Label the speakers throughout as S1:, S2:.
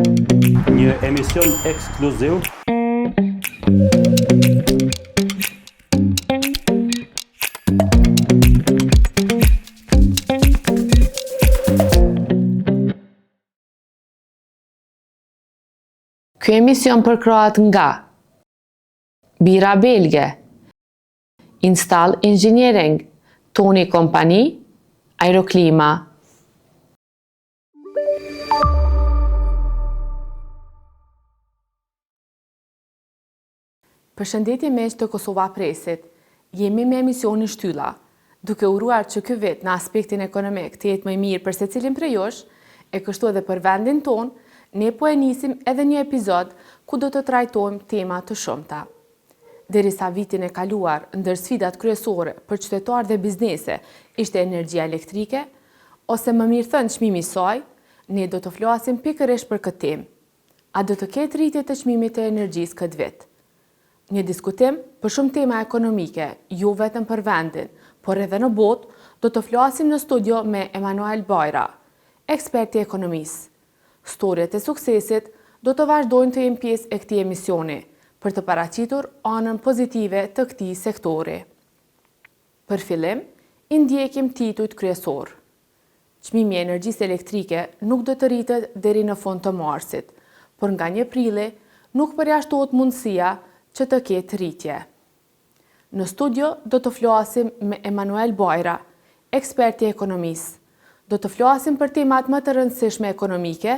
S1: Një emision ekskluziv
S2: Ky emision përkrohet nga Bira Belge, Install Engineering, Toni Kompani, Aeroklima. Përshëndetje miq të Kosova Presit, jemi me emisionin Shtylla, duke uruar që ky vit në aspektin ekonomik të jetë më i mirë për secilin prej jush, e kështu edhe për vendin ton, ne po e nisim edhe një epizod ku do të trajtojmë tema të shumta. Derisa vitin e kaluar, ndër sfidat kryesore për qytetarë dhe biznese ishte energjia elektrike, ose më mirë thënë çmimi i saj, ne do të flasim pikërisht për këtë temë. A do të ketë rritje të çmimit të energjisë këtë vit? Një diskutim për shumë tema ekonomike, jo vetëm për vendin, por edhe në botë, do të flasim në studio me Emanuel Bajra, ekspert i ekonomisë. Storjet e suksesit do të vazhdojnë të jenë pjesë e këtij emisioni, për të paraqitur anën pozitive të këtij sektori. Për fillim, i ndjekim titujt kryesor. Çmimi i energjisë elektrike nuk do të rritet deri në fund të marsit, por nga 1 prilli nuk përjashtohet mundësia që të ketë rritje. Në studio do të flasim me Emanuel Bajra, ekspert i ekonomisë. Do të flasim për temat më të rëndësishme ekonomike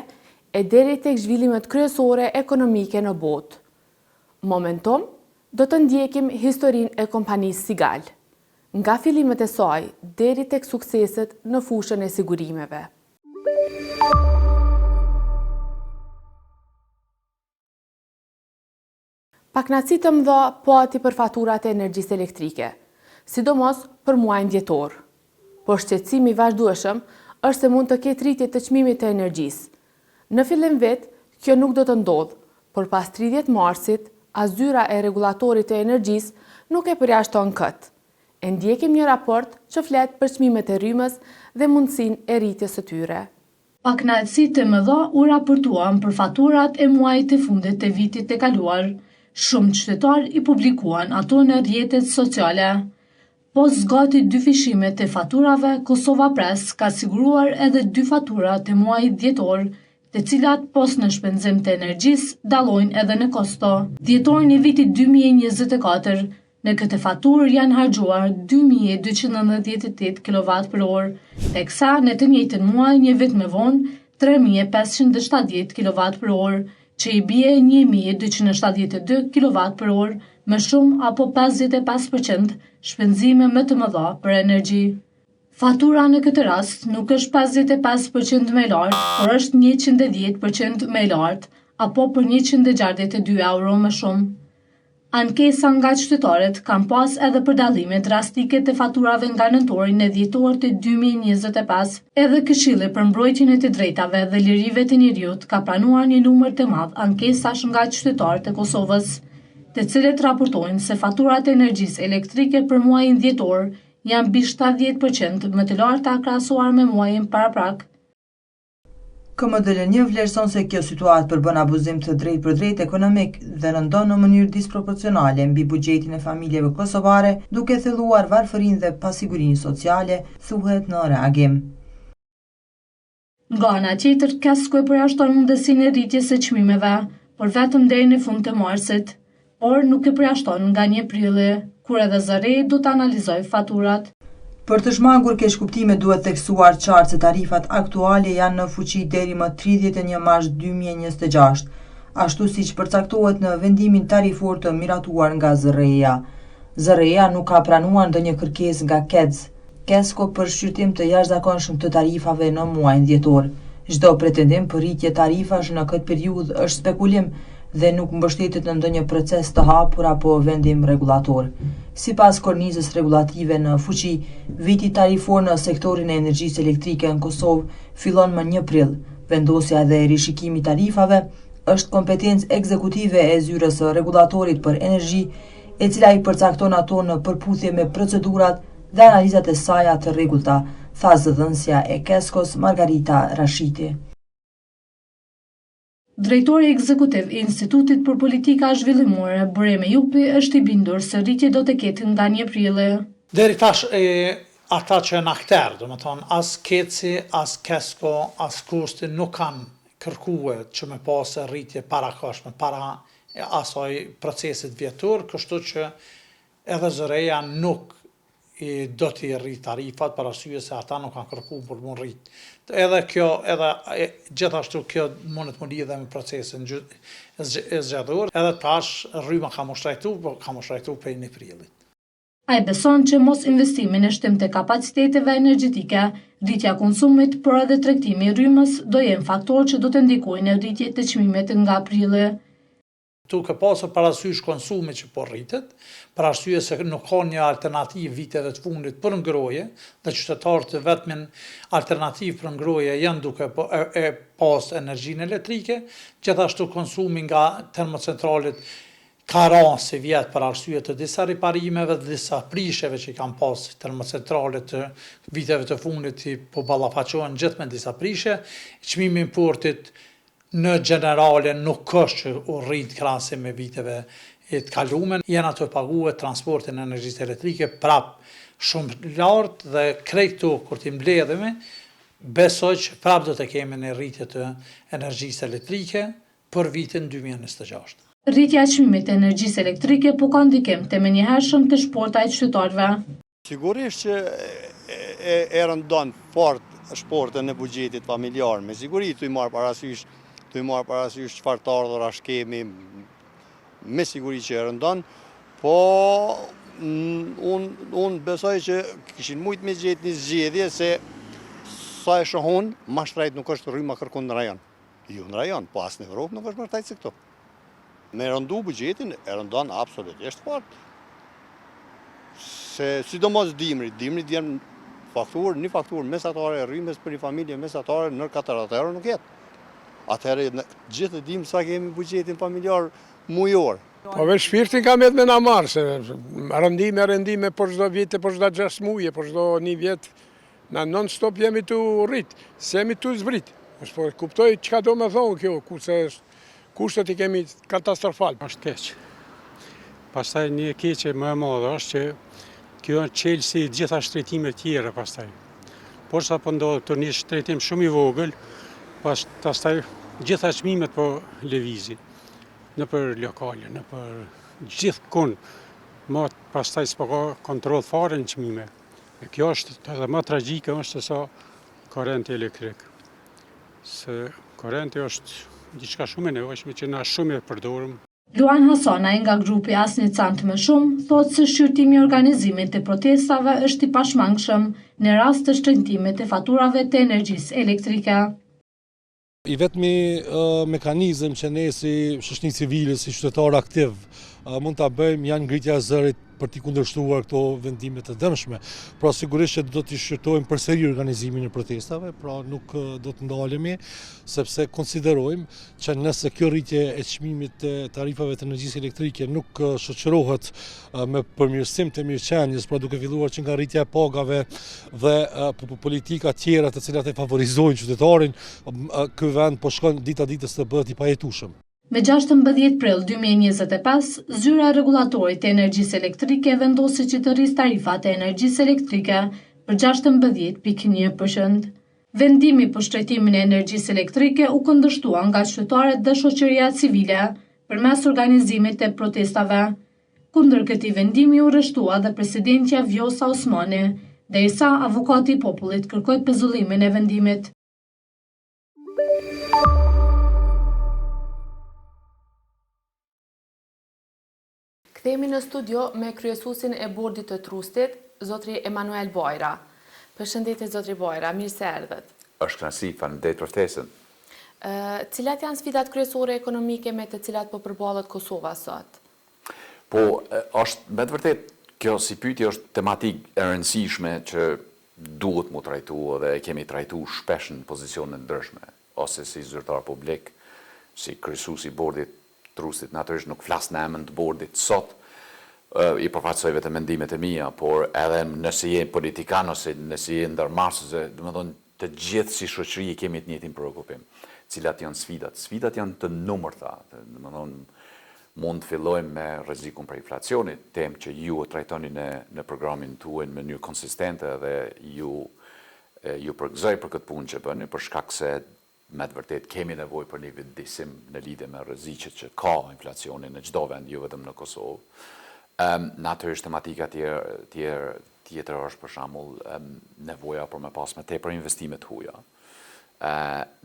S2: e deri tek zhvillimet kryesore ekonomike në botë. Momentum, do të ndjekim historinë e kompanisë Sigal, nga fillimet e saj deri tek sukseset në fushën e sigurimeve. Pakënaqësi të mëdha pati për faturat e energjisë elektrike, sidomos për muajin dhjetor. Por shqetësimi i vazhdueshëm është se mund të ketë rritje të çmimit të energjisë. Në fillim vit, kjo nuk do të ndodhë, por pas 30 marsit, zyra e rregullatorit të energjisë nuk e përjashton këtë. E ndjekim një raport që flet për çmimet e rrymës dhe mundësinë e rritjes së tyre.
S3: Pakënaqësi të mëdha u raportuan për faturat e muajit të fundit të vitit të kaluar. Shumë qytetarë i publikuan ato në rrjetet sociale. Pas zgati 2 fishimet të faturave, Kosova Press ka siguruar edhe 2 fatura të muajit dhjetor, të cilat pas në shpenzim të energjisë dallojnë edhe në kosto. Dhjetorin e vitit 2024, në këtë faturë janë harxuar 2298 kWh, teksa në të njëjtën muaj një vit më vonë 3570 kWh, që i bie 1272 kWh, më shumë apo 55% shpenzime më të mëdha për energji. Fatura në këtë rast nuk është 55% më e lartë, por është 110% më e lartë, apo për 162 euro më shumë. Ankesa nga qytetarët kanë pas edhe për dallime drastike të faturave nga nëntori në dhjetor të 2025. Edhe Këshilli për mbrojtjen e të drejtave dhe lirive të njerëzit ka pranuar një numër të madh ankesash nga qytetarët e Kosovës, të cilët raportojnë se faturat e energjisë elektrike për muajin dhjetor janë mbi 70% më të larta krahasuar me muajin paraprak.
S4: KMDL-1 vlerëson se kjo situatë përbën abuzim të drejtë për drejtë ekonomik dhe rëndon në mënyrë disproporcionale mbi buxhetin e familjeve kosovare, duke thelluar varfërinë dhe pasigurinë sociale, thuhet në reagim.
S3: Nga ana tjetër, Kesko e përjashton mundësinë e rritjes së çmimeve, por vetëm deri në fund të marsit, por nuk e përjashton nga 1 prilli, kur edhe zëri do të analizoj faturat.
S4: Për të shmangur keq kuptime duhet theksuar qartë se tarifat aktuale janë në fuqi deri më 31 mars 2026, ashtu siç përcaktohet në vendimin tarifor të miratuar nga ZRE-ja. ZRE-ja nuk ka pranuar ndonjë kërkesë nga Kesko për shqyrtim të jashtëzakonshëm të tarifave në muajin dhjetor. Çdo pretendim për rritje tarifash në këtë periudhë është spekulim dhe nuk mbështetet në ndonjë proces të hapur apo vendim rregullator. Sipas kornizës rregulative në fuqi, viti tarifor në sektorin e energjisë elektrike në Kosovë fillon më 1 prill. Vendosja dhe rishikimi i tarifave është kompetencë ekzekutive e zyrës së rregullatorit për energji, e cila i përcakton ato në përputhje me procedurat dhe analizat e saj të rregullta, tha zëdhënësja e Keskos Margarita Rashiti.
S3: Drejtori ekzekutiv i Institutit për Politika Zhvillimore, Breme Jupi, është i bindur se rritje do të ketë nga 1 prilli.
S5: Deri tash ata që janë akter, do të thonë, as Keci, as Kesko, as Kusti nuk kanë kërkuar që me pasë rritje parakoshme, para asaj procesit vjetor, kështu që edhe Zoreja nuk do t'i rrit tarifat për arsye se ata nuk kanë kërkuar për më rrit. Edhe gjithashtu kjo mund të lidhe me procesin e zgjedhur, edhe tash rryma ka më shtrajtu, por ka më shtrajtu prej 1 prillit.
S3: Ai beson që mos investimi në shtim të kapaciteteve energjetike, rritja konsumit, por edhe tregtimi i rrymës do jenë faktor që do të ndikojnë në rritje të çmimit nga prilli.
S5: Duke pasur parasysh konsumit që po rritet, për arsye se nuk ka një alternativë viteve të fundit për ngroje, dhe qytetarët të vetmin alternativë për ngroje janë duke pas energjinë elektrike, gjithashtu konsumi nga termocentralet ka rënë si vjetë për arsye të disa riparimeve dhe disa prisheve që kanë pas termocentralet të viteve të fundit po ballafaqohen gjithë me disa prishe, çmimi i importit në generale nuk është që u rrit krahasim me viteve të kaluara, janë ato paguar transportin e energjisë elektrike prap shumë lartë dhe krejtu kur ti mbledhemi, besoj që prap do të kemi një rritje të energjisë elektrike për vitin 2026.
S3: Rritja e çmimit të energjisë elektrike po ka ndikim të menjëhershëm të shportajt qytetarëve.
S6: Sigurisht që e rëndon fort shportën e buxhetit familjar, me siguri të i marë parasysh çfarë të ardhurash kemi, me siguri që e rëndon, po unë besoj që kishin mujt me gjetë një zgjedhje se sa e shohun, ma shtrajt nuk është rryma kërkon në rajon. Jo në rajon, po as në Evropë nuk është më shtrajt se këto. Me rëndu buxhetin, e rëndon absolutisht fort. Se sidomos dimri vjen një fakturë mesatare e rrymës për një familje mesatare në 400 euro nuk jetë. Atëherë gjithë dim sa kemi buxhetin familjar mujor.
S7: Po veç shpirtin ka me na marrë, se rëndime për çdo vit, për çdo 6 muaj, për çdo 1 vjet, na non stop jemi tu rrit, se jemi tu zbrit. Po kuptoj çka do me thonë kjo, kurse kushtet i kemi katastrofal.
S8: Është keq. Pastaj një keqe më e madhe është që kjo është çelësi i gjitha shtrejtimeve tjera pastaj. Por sa po ndodh të një shtrejtim shumë i vogël, pastaj gjitha çmimet po lëvizin në për lokale, në për gjithkund. Pastaj s'po ka kontroll fare në çmime. E kjo është edhe më tragjike është se sa korrenti elektrik. Se korrenti është diçka shumë e nevojshme që na shumë e përdorim.
S3: Luan Hasanaj nga grupi Asnjë Cent më shumë thotë se shqyrtimi i organizimit të protestave është i pashmangshëm në rast të shtrëngimit të faturave të energjisë elektrike.
S9: I vetmi mekanizëm që ne si shoqëri civile, si qytetar aktiv mund ta bëjmë janë ngritja e zërit për t'i kundërshtuar këto vendime të dëmshme. Pra sigurisht që do t'i shqyrtojmë përsëri organizimin e protestave, pra nuk do të ndalemi, sepse konsiderojmë që nëse kjo rritje e çmimit të tarifave të energjisë elektrike nuk shoqërohet me përmirësim të mirëqenies, pra duke filluar që nga rritja e pagave dhe politika tjera të cilat e favorizojnë qytetarin, ky vend po shkon dita ditës të bëhet i pajetueshëm.
S3: Me 16 prill 2025, zyra e rregullatorit të energjisë elektrike vendosi që të rrisë tarifat e energjisë elektrike për 16.1%. Vendimi për shtrejtimin e energjisë elektrike u kundërshtua nga qytetarët dhe shoqëria civile përmes organizimit të protestave. Kundër këtij vendimi u rreshtua dhe presidentja Vjosa Osmani, derisa avokati i popullit kërkoi pezullimin e vendimit.
S2: Kthehemi në studio me kryesuesin e bordit të Trustit, zotri Emanuel Bajra. Përshëndetje zotri Bajra, mirë se erdhët.
S10: Është kënaqësi, faleminderit për ftesën.
S2: Cilat janë sfidat kryesore ekonomike me të cilat po përballet Kosova sot?
S10: Po, është me të vërtet kjo si pyetje është tematikë e rëndësishme që duhet mu trajtu dhe e kemi trajtu shpesh në pozicione ndryshme, ose si zyrtar publik, si kryesues i bordit Trustit, natyrisht nuk flas në emër të bordit sot, i përfaqësoj vetëm mendimet e mia, por edhe nëse je politikan ose nëse je ndërmarrëse, domethënë të gjithë si shoqëri kemi të njëjtin preokupim. cilat janë sfidat. Sfidat janë të numërta, mund të fillojmë me rrezikun për inflacionit, temë që ju e trajtoni në programin tuaj në mënyrë konsistente dhe ju përgëzoj për këtë punë që bëni, për shkak se me të vërtet kemi nevojë për një vendisim në lidhje me rreziqet që ka inflacioni në çdo vend, jo vetëm në Kosovë. Natyrisht tematika tjetër është për shembull nevoja për me pas më tepër investime të huaja.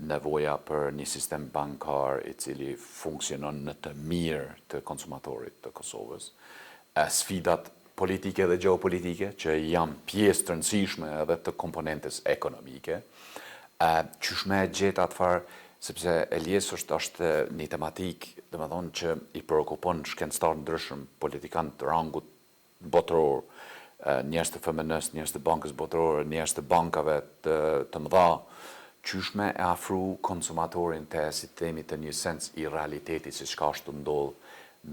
S10: Nevoja për një sistem bankar i cili funksionon në të mirë të konsumatorit të Kosovës. Sfidat politike dhe geopolitike që janë pjesë të rëndësishme edhe të komponentes ekonomike. Qysh me gjetë atë farë, sepse Elies është një tematik, domethënë që i preokupon shkencëtar ndryshëm, politikanë të rangut botëror, njerëz të FMN-s, njerëz të Bankës Botërore, njerëz të bankave të mëdha, qysh me e afru konsumatorin të, si të themi, të një sens i realitetit, si çka është të ndodhë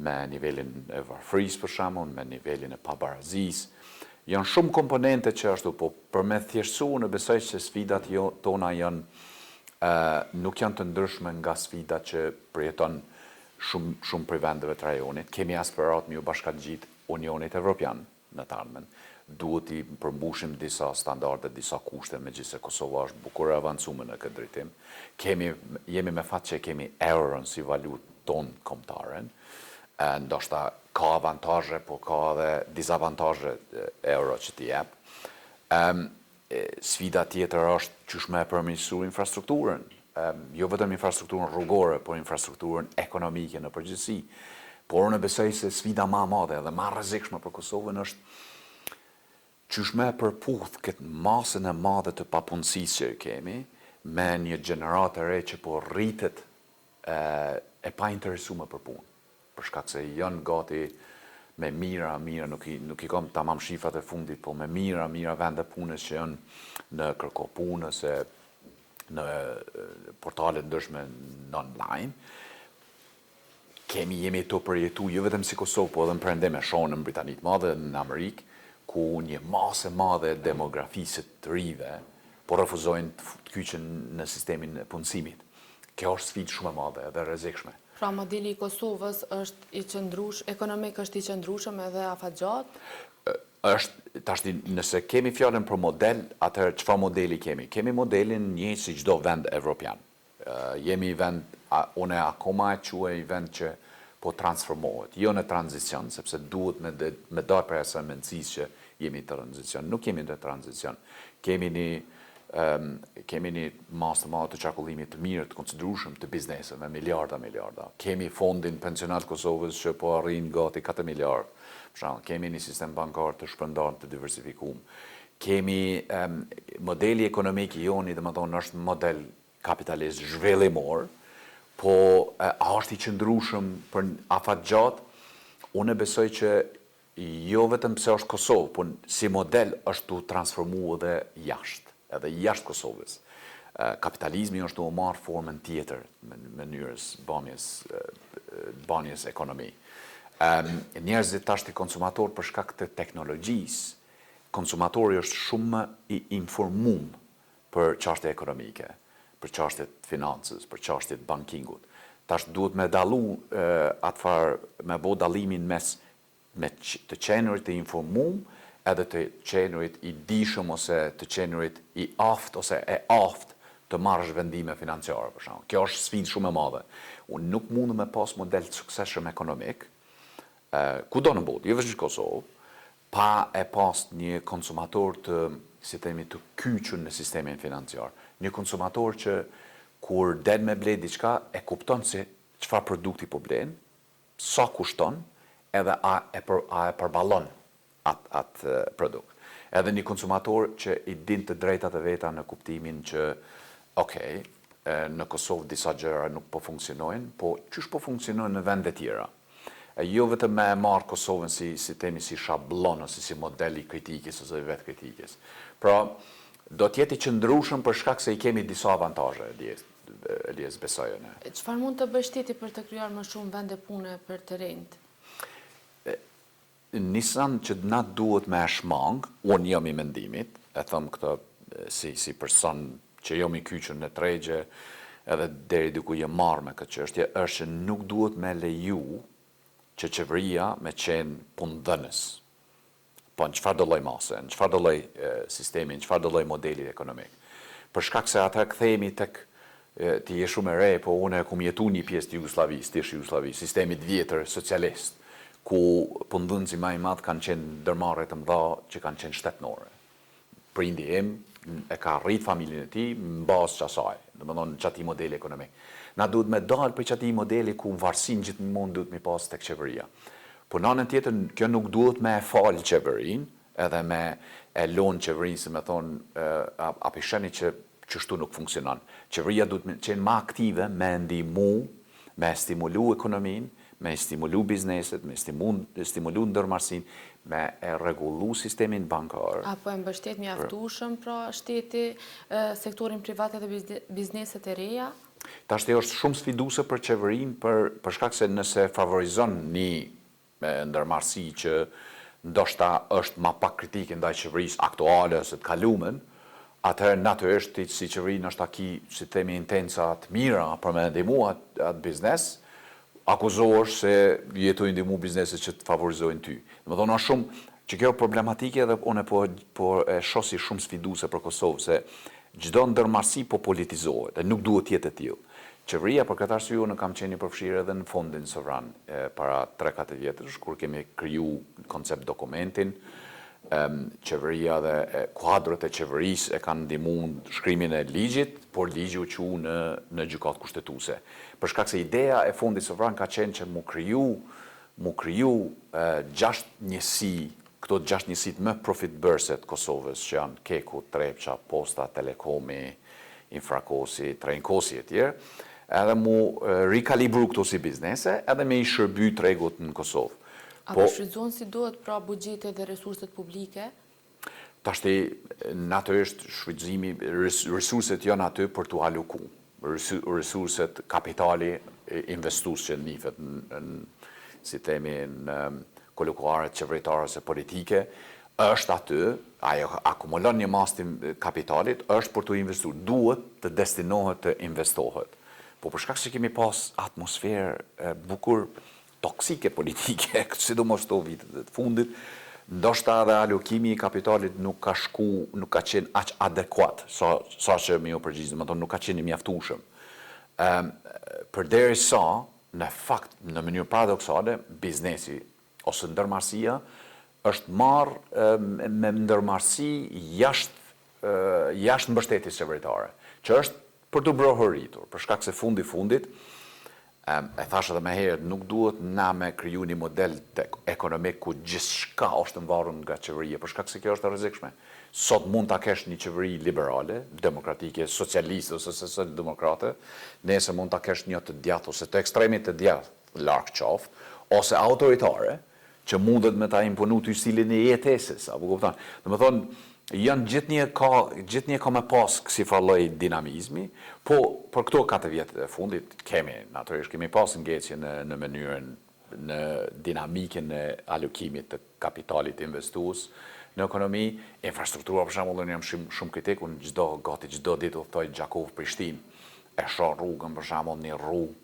S10: me nivelin e varfërisë për shembull, me nivelin e pabarazisë. Janë shumë komponente që ashtu, po për me thjeshtësu në besoj që sfidat tona nuk janë të ndryshme nga sfidat që përjeton shumë prej vendeve të rajonit. Kemi aspirat me u bashkangjitë Unionit Evropian në të ardhmen. Duhet i përmbushim disa standarde, disa kushte, megjithëse Kosova është bukur e avancuar në këtë drejtim. Jemi me fat që kemi euron si valutë tonë kombëtare. Ndoshta ka avantazhe, po ka edhe dizavantazhe euro që t'i jep. Sfida tjetër është qysh me përmirësu infrastrukturën, jo vetëm infrastrukturën rrugore, por infrastrukturën ekonomike në përgjithësi. Por unë besoj se sfida më e madhe dhe më e rrezikshme për Kosovën është qysh me përputh këtë masën e madhe të papunësisë që kemi me një gjenerat e re që po rritet e pa interesuar për punë. Për shkak se janë gati me mira, nuk i kam tamam shifrat e fundit, po me mira vende punës që janë në kërkopunës, në portalet ndryshme në online. Jemi të përjetu, jo vetëm si Kosovë, po edhe në Perëndim e shohim në Britani të Madhe, në Amerikë, ku një masë e madhe demografisë të rive, po refuzojnë të kyçen në sistemin e punësimit. Kjo është sfidë shumë e madhe edhe rrezikshme.
S2: Pra modeli i Kosovës ekonomik është i qëndrueshëm edhe afatgjatë?
S10: Nëse kemi fjalën për model, atëherë çfarë modeli kemi? Kemi modelin një si çdo vend evropian. Jemi vend, unë akoma e quaj vend që po transformohet, jo në tranzicion, sepse duhet me dalë për asaj mendësisë që jemi të tranzicion. Nuk jemi në tranzicion. Kemi një masë të madhe të çarkullimit të mirë, të konsiderueshëm të bizneseve, miliarda. Kemi fondin pensionat Kosovës që po arrin gati 4 miliardë. Për shembull, kemi një sistem bankar të shpërndarë, të diversifikuar. Kemi modeli ekonomik i joni, domethënë është model kapitalist zhvillimor, po është i qëndrueshëm për afatgjatë. Unë besoj që jo vetëm pse është Kosovë, por si model është të transformuar edhe jashtë Kosovës. Kapitalizmi është të marrë formën tjetër në mënyrës banjes ekonomi. Njerëzit tash të konsumator për shkak të teknologjisë, konsumatori është shumë i informuar për çështje ekonomike, për çështje të financës, për çështje të bankingut. Tash duhet me dallu me bë dallimin mes të qenurit të informuar edhe të qenurit i dishëm ose të qenurit i aftë ose e aftë të marrësh vendime financiare për shembull. Kjo është sfidë shumë e madhe. Unë nuk mund me pas model të suksesshëm ekonomik, kudo në botë, jo vetëm në Kosovë, pa e pas një konsumator të kyçur në sistemin financiar. Një konsumator që kur del me ble diçka e kupton se çfarë produkti po blen, sa kushton, edhe a e përballon atë produkt. Edhe një konsumator që i din të drejtat e veta në kuptimin që, në Kosovë disa gjëra nuk po funksionojnë, po çish po funksionojnë në vende tjera. Jo vetëm me marrë Kosovën si shablon ose si model i kritikës ose vetë kritikës. Pra, do t'jeti qëndrueshëm për shkak se i kemi disa avantazhe, Elies besoj ne.
S2: Çfarë mund të bëjë shteti për të krijuar më shumë vende pune për të rinjt?
S10: Nisan që na duhet me shmang, unë jam i mendimit, e them këtë si person që jam i kyçur në tregje, edhe deri diku jë marrë me këtë çështje, është që nuk duhet me leju që qeveria me qenë punëdhënës. Po në çfarë do lloj mase, në çfarë do lloj sistemi, në çfarë do lloj modeli ekonomik. Për shkak se ata kthehemi tek ti je shumë e re, po unë kum jetu një pjesë të Jugosllavisë, të Jugosllavisë, sistemit vjetër socialist, ku punëdhënësi më i madh kanë qenë ndërmarrje të mëdha që kanë qenë shtetënore. Prindi im e ka rrit familjen e tij mbas asaj, domethënë çati modeli ekonomik. Na duhet me dalë për çati modeli ku varësinë gjithmonë duhet mi pas tek qeveria. Po në anën tjetër, kjo nuk duhet me e falë qeverinë, edhe me e lonë qeverinë, se me thonë, api sheni që qështu nuk funksionon. Qeveria duhet me qenë ma aktive, me ndihmu, me stimulu ekonominë, me stimulu bizneset, me stimulu ndërmarrësinë, me e rregullu sistemin bankar.
S2: Apo e mbështet mjaftueshëm pra shteti sektorin privat dhe bizneset e reja?
S10: Tashti është shumë sfiduese për qeverinë për shkak se nëse favorizon një ndërmarrësi që ndoshta është ma pak kritike ndaj qeverisë aktuale ose të kalumen, atëherë natyrisht ti si qeveri ndoshta ki, si themi, intenca të mira për me ndihmu atë biznes, akuzohesh se jetojnë ndihmu bizneset që të favorizojnë ty. Domethënë është shumë që kjo problematike dhe unë po e shoh si shumë sfiduese për Kosovë, se çdo ndërmarrësi po politizohet dhe nuk duhet jetë e tillë. Qeveria për këtë arsye unë kam qenë i përfshirë edhe në fondin sovran para 3-4 vjetësh, kur kemi kriju koncept dokumentin, qeveria dhe kuadrët e qeverisë e kanë ndihmuar shkrimin e ligjit, por ligji u qu në gjykatë kushtetuese. Për shkak se ideja e fondit sovran ka qenë që mu kriju 6 njësi, këto 6 njësit më profitbërse të Kosovës, që janë Keku, Trepça, Posta, Telekomi, Infrakosi, Trejnkosi e tjerë, edhe mu rikalibru këto si biznese, edhe me i shërby tregut në Kosovë.
S2: Apo shfrytëzohen si duhet pra buxhetet dhe resurset publike?
S10: Tashti, natyrisht shfrytëzimi, resurset janë aty për t'u aloku. Resurset, kapitali investues që nifet si themi në kolokuaret qeveritarës e politike, është aty, ajo akumulon një masë të kapitalit, është për t'u investuar, duhet të destinohet të investohet. Po për shkak se kemi pas atmosferë bukur toksike politike, sidomos këto vitet e fundit, ndoshta edhe alokimi i kapitalit nuk ka qenë aq adekuat, sa që më u përgjigj, domethënë nuk ka qenë i mjaftueshëm. Përderisa, në fakt, në mënyrë paradoksale, biznesi ose ndërmarrësia është marrë me ndërmarrësi jashtë mbështetjes qeveritare, që është për të brohëritur, për shkak se fundit, e thash edhe më herët, nuk duhet na me kriju një model ekonomik ku gjithçka është mbarur nga qeveria, për shkak se kjo është e rrezikshme. Sot mund ta kesh një qeveri liberale, demokratike, socialiste ose social-demokrate, nesër mund ta kesh një të djathtë ose të ekstremit të djathtë, larg qoftë, ose autoritare, që mundet me ta imponu ty stilin e jetesës, apo kupton? Domethënë, janë gjithnjë ka me pas kësi farloj dinamizmi, po për këto 4 vjetë e fundit natyrisht kemi pas ngecje në mënyrën, në dinamikën e alokimit të kapitalit investues në ekonomi. Infrastruktura, për shembull, unë jam shumë kritik, unë gati çdo ditë udhtoj Gjakov-Prishtinë, e shoh rrugën, për shembull, një rrugë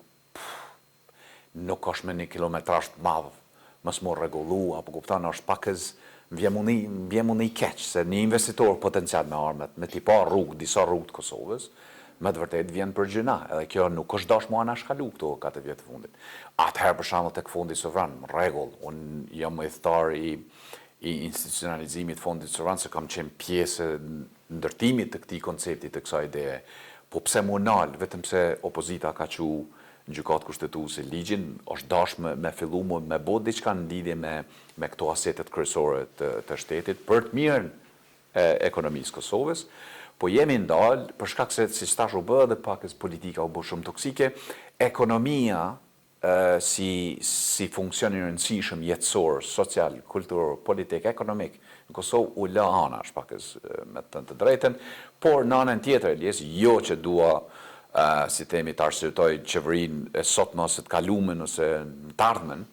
S10: nuk është me një kilometrazh të madh, mos më rregullu, apo kupton, është pakës vjemuni keq, se një investitor potencial me armet, me tipa disa rrugë të Kosovës, me të vërtet vjen për gjëna, edhe kjo nuk është dash mua anashkalu këto 4 vjetë fundit. Atëherë për shembull tek fondi sovran, rregull, unë jam udhëtar i institucionalizimit fondit sovran, se kam qenë pjesë ndërtimit të këtij koncepti, të kësaj ideje. Po pse mu nal, vetëm se opozita ka qu në gjykatë kushtetuese ligjin, është dash me fillu me bot diçka në lidhje me këto asetet kryesore të shtetit për të mirën e ekonomisë Kosovës, po jemi ndalë për shkak se si stash u bë dhe pakës politika u bë shumë toksike, ekonomia si funksion i rëndësishëm jetësor, social, kulturor, politik, ekonomik në Kosovë u lë anash pakës me të drejten, por në anën tjetër, Elies, jo që dua si themi të arsyetoj qeverinë e sotme ose të kalumen ose të ardhmen,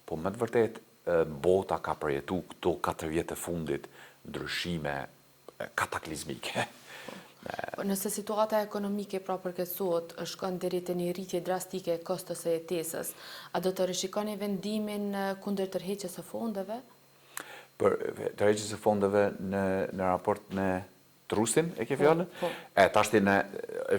S10: po me të vërtet bota ka përjetu këto 4 vjetë e fundit ndryshime kataklizmike.
S2: Nëse situata ekonomike pra përkeçohet, shkon deri te një rritje drastike e kostos së jetesës, a do të rishikoni vendimin kundër tërheqjes së fondeve?
S10: Për tërheqjes së fondeve në raport me trustin, e ke fjallën? Tashti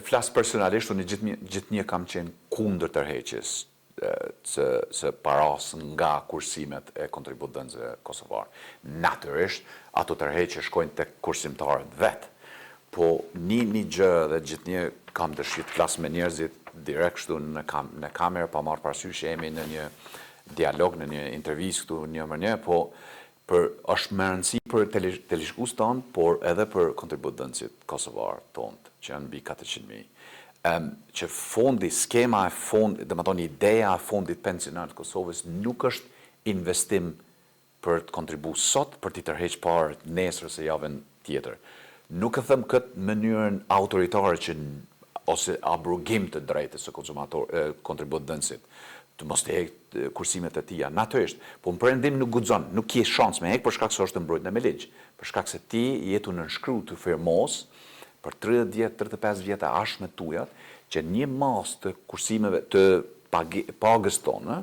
S10: flas personalisht, unë gjithnjë kam qenë kundër tërheqjes së paras nga kursimet e kontributënësve kosovar. Natyrisht, ato tërheqje shkojnë tek kursimtarët vetë. Po një gjë dhe gjithnjë kam dëshirë të flas me njerëzit direkt kështu në kamerë, pa marrë parasysh jemi në një dialog, në një intervistë këtu një më një, po është më rëndësi për teleshikues tonë, por edhe për kontributënësit kosovar tonë, që janë mbi 400.000. Që fondi, skema e fondit, dhe më tonë ideja e fondit pensional të Kosovës nuk është investim për të kontribu sot, për t'i tërheq parë nesër ose javën tjetër. Nuk e them këtë mënyrën autoritare ose abrogim të drejtës së kontributënësit, të mos të hek kursimet e tia, natyrisht, po në përrendim nuk guxon, nuk ke shans me hek për shkak se është mbrojtur me ligj, për shkak se ti jetu nënshkruar të firmos për 30 vjet, 35 vjet e ashme tujat, që një mas të kursimeve të pagës tonë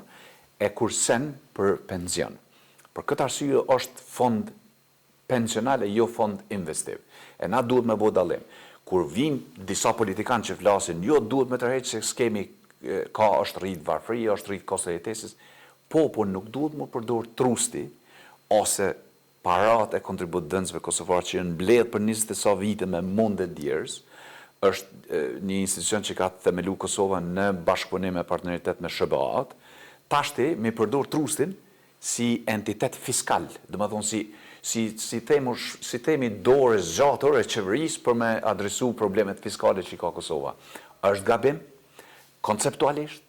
S10: e kursen për pension. Për këtë arsye është fond pensional e jo fond investiv. E na duhet me bo dallim. Kur vinë disa politikanë që flasin, jo duhet me tërheq se skemi ka është rritë varfëria, është rritë kosto e jetesës, po nuk duhet më përdor trusti ose parat e kontributënësve kosovar që janë mbledhur për 20 e sa vite me munde djerës, është një institucion që ka themelu Kosova në bashkëpunim me partneritet me SBA-t, tashti me përdor trustin si entitet fiskal, dhe më thonë si themi dorë zgjatër e qeverisë për me adresu problemet fiskale që ka Kosova. Është gabim, konceptualisht,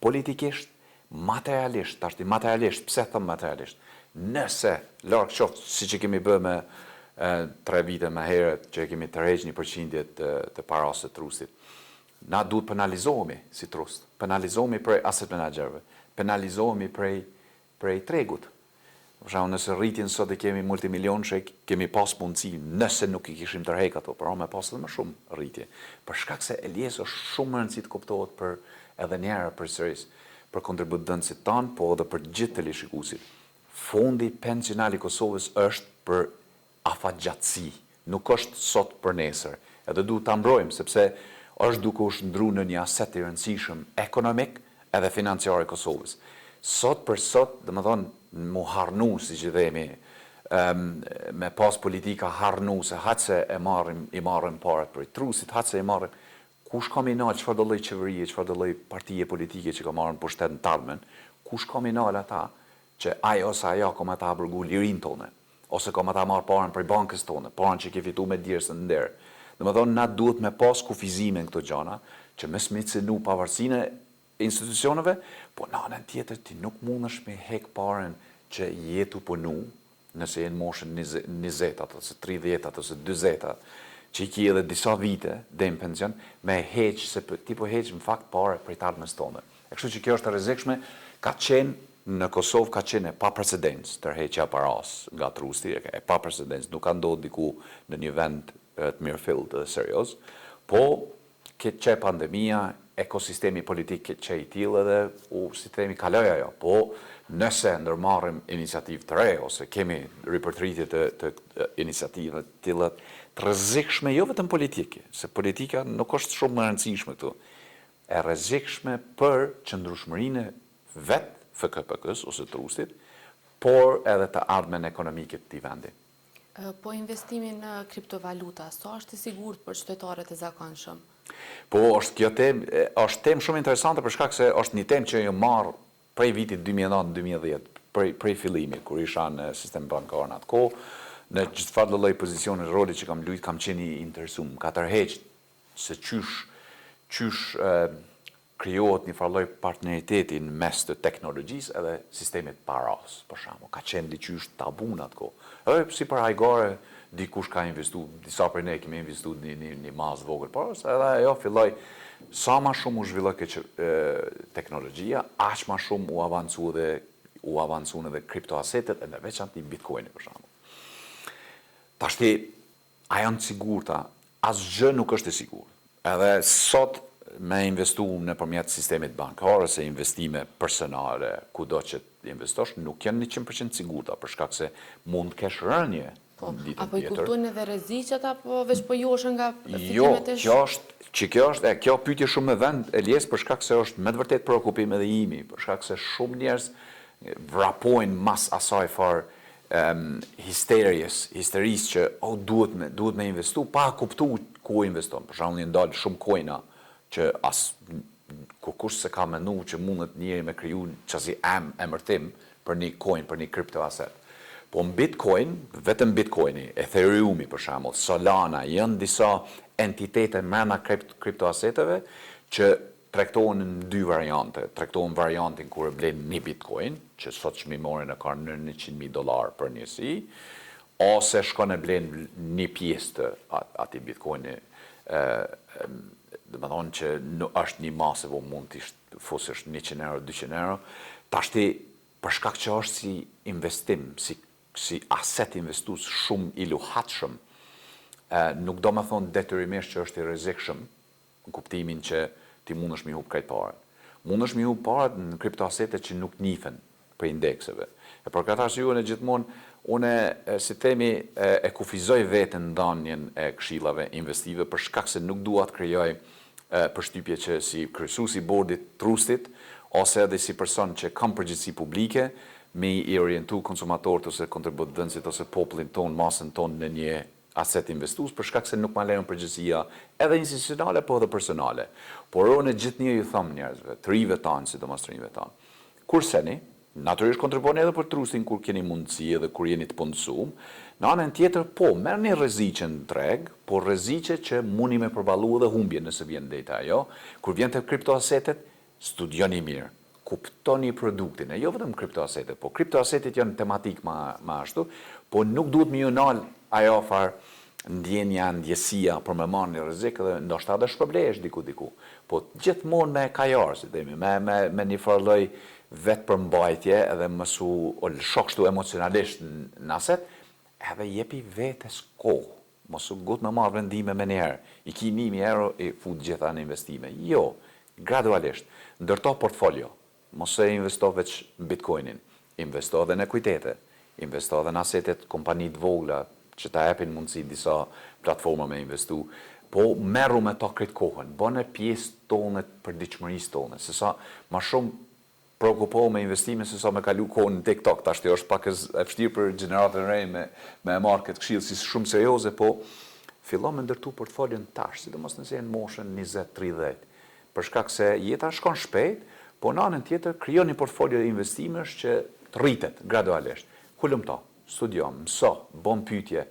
S10: politikisht, materialisht, tashti materialisht, pse thëmë materialisht, nëse larkë qoftë, si që kemi bë me 3 vite më herët që kemi tërheq 1% të parasë të trustit, na duhet penalizohemi si trust, penalizohemi prej asset managerve, penalizohemi prej tregut. Nëse rritin sot e kemi multimilion që kemi pas mundësi, nëse nuk i kishim tërheq ato, për me pas edhe më shumë rritje. Për shkak se Elies është shumë më rëndësi të kuptohet për edhe njëra për sëris, për kontributënësit tanë, po edhe për gjithë teleshikuesit. Fondi pensional i Kosovës është për afatgjatësi, nuk është sot për nesër. Edhe duhet ta mbrojmë, sepse është duke u shndru në një aset i rëndësishëm ekonomik edhe financiar i Kosovës. Sot për sot, dhe më thonë, mu harnu, si që dhemi, me pas politika harnu, se hatë se i marrim parat për i trusit, hatë se i marrim, kush kam i nalë, qëfar do lloj qeverie, qëfar do lloj partije politike që ka marrën pushtet në tarmen, kush kam i nalë ata, që ajo ose ajo kam ata abërgu lirin tone, ose kam ata marrë parën për bankës tone, parën që ke fitu me djerës në nderë. Dhe më thonë, na duhet me pas kufizimin këto gjana, që me smicinu pavarësine institucioneve, po në anën tjetër ti nuk mundesh me hek parën që jetu punu, nëse jenë moshën 20 ose 30 ose 20, që i ki edhe disa vite dhe në pension, me heq, se ti po heq në fakt pare për i tarmës tonë. E kështu që kjo është e rrezikshme, ka qenë në Kosovë ka qenë e pa precedens tërheqja paras nga trusti, e pa precedens, nuk ka ndodhur diku në një vend të mirëfillt dhe serioz, po këtë që pandemia, ekosistemi politik që i tillë edhe si themi kaloj ajo, po nëse ndërmarrim iniciativë të re ose kemi ripërtritje të iniciative të tilla të rrezikshme jo vetëm politike, se politika nuk është shumë më e rëndësishme këtu, e rrezikshme për qëndrueshmërinë vetë FKPK-s ose trustit, por edhe të ardhmen ekonomike të këtij vendi.
S2: Po investimin në kriptovaluta, sa është i sigurt për qytetarët e zakonshëm?
S10: Po është temë shumë interesante për shkak se është një temë që jo marr prej vitit 2009-2010, prej fillimi, kur isha në sistem bankar në atë kohë, në çfarë lloj pozicioni roli që kam luajtur, kam qenë i interesuar, ka tërheq se qysh krijohet një farë lloj partneriteti në mes të teknologjisë edhe sistemit paras, për shembull, ka qenë diçysh tabu në atë kohë. Edhe si për hajgare dikush ka investu, disa për ne kemi investu një mas vogël paras, edhe ajo filloi sa ma shumë u zhvilloi teknologjia, aq ma shumë u avancuan edhe kriptoasetet, edhe veçantë Bitcoin për shembull. Tashti, a janë sigurta? asgjë nuk është e sigurt. Edhe sot me investu në përmjet sistemit bankare, se investime personale, kudo që investosh, nuk janë 100% sigurta, për shkak se mund kesh rënje ditën
S2: Apo i
S10: tjetër.
S2: kuptojnë edhe rreziqet apo veç po joshën nga
S10: Jo, kjo pyetje shumë e vend, Elies, për shkak se është me të vërtet preokupim edhe imi, për shkak se shumë njerëz vrapojnë mas asaj histerisë që duhet me investu, pa kuptu ku investon. Për shembull, ndalë shumë coina që kush se ka menu që mundet njëri me kriju qasi emërtim për një coin, për një kryptoaset. Po në Bitcoin, vetëm Bitcoini, Ethereumi për shembull, Solana, janë disa entitete mrena kryptoaseteve që tregtohen në dy variante. Tregtohen variantin kur e blen një Bitcoin, që sot çmimorin e ka në $100,000 për njësi, ose shkon e blen një pjesë të atij Bitcoini, dhe më thonë që është një masë, po mund të fusësh €100, €200, tashti për shkak që është si investim, si aset investues shumë i luhatshëm, nuk do me thonë detyrimisht që është i rrezikshëm, në kuptimin që ti mundesh mi hub krejt parën. Mundesh mi hub parët në kryptoasete që nuk njihen për indekseve. E për këtë arsye në gjithmonë, unë si themi e kufizoj veten ndanjen e këshillave investive për shkak se nuk dua të krijoj përshtypje që si kryesues i bordit trustit ose edhe si person që kam përgjegjësi publike me i orientu konsumatorët ose kontributëdhënësit ose popullin ton, masën ton në një aset investues për shkak se nuk ma lejon përgjegjësia edhe institucionale po edhe personale. Por unë gjithnjë ju them njerëzve, të rive tanë, sidomos të rive tanë. Kurseni, natyrisht kontriboni edhe për trustin kur keni mundësi edhe kur jeni të punësuar. Në anën tjetër, po, merrni rreziqe në treg, por rreziqe që mundi me përballu edhe humbje nëse vjen deta ajo. Kur vjen te kriptoasetet, studioni mirë, kuptoni produktin, e jo vetëm kriptoasetet, po kriptoasetet janë tematik ma ashtu, po nuk duhet me ju nal ajo farë ndjesia për me marrë një rrezik dhe ndoshta edhe shpërblehesh diku. Po gjithmonë me kajar, si themi, me një farë lloj vetë përmbajtje edhe mësu shokshtu emocionalisht në aset, edhe jepi vetes kohë. Mosu gut me marrë vendime me njerë. I ki 1.000 euro e fut gjitha në investime. Jo, gradualisht. Ndërto portfolio. Mos e investo veç në Bitcoinin. Investo edhe në ekuitete. Investo edhe në asetet kompanit vogla që ta epin mundësi disa platforma me investu. Po merru me to këtë kohën. Bëne pjesë tonet për diqëmërisë tonet. Se sa ma shumë preokupohu me investime se sa me kalu kohën në TikTok, tashti është pak e vështirë për gjeneratën rej me marrë këtë këshillë si shumë serioze, po fillon me ndërtu portfolion tash, sidomos nëse jenë moshën 20-30, për shkak se jeta shkon shpejt, po në anën tjetër krijon një portfolio investimesh që të rritet gradualisht. Hulumto, studio, mëso, bën pyetje,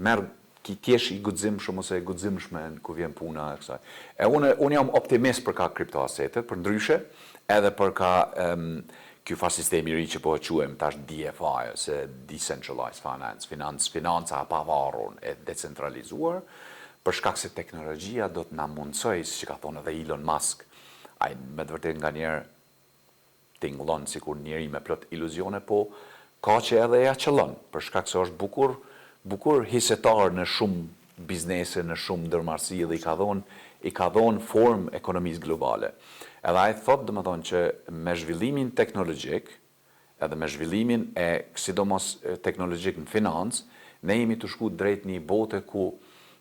S10: merr t'jesh i guximshëm ose e guximshme ku vjen puna e kësaj. E unë jam optimist për ka kriptoasetet, për ndryshe, edhe për ka ky fa sistemi ri që po e quajmë tash DeFi, ose Decentralized Finance, financa pa varur e decentralizuar, për shkak se teknologjia do të na mundsoj, si që ka thonë edhe Elon Musk, ai me të vërtet nga njerë tingëllon sikur njeri me plot iluzione, po ka që edhe ja qëllon, për shkak se është bukur hisetar në shumë biznese, në shumë ndërmarrësi dhe i ka dhonë formë ekonomisë globale. Edhe ai thotë domethënë që me zhvillimin teknologjik, edhe me zhvillimin e sidomos teknologjik në financë, ne jemi të shku drejt një bote ku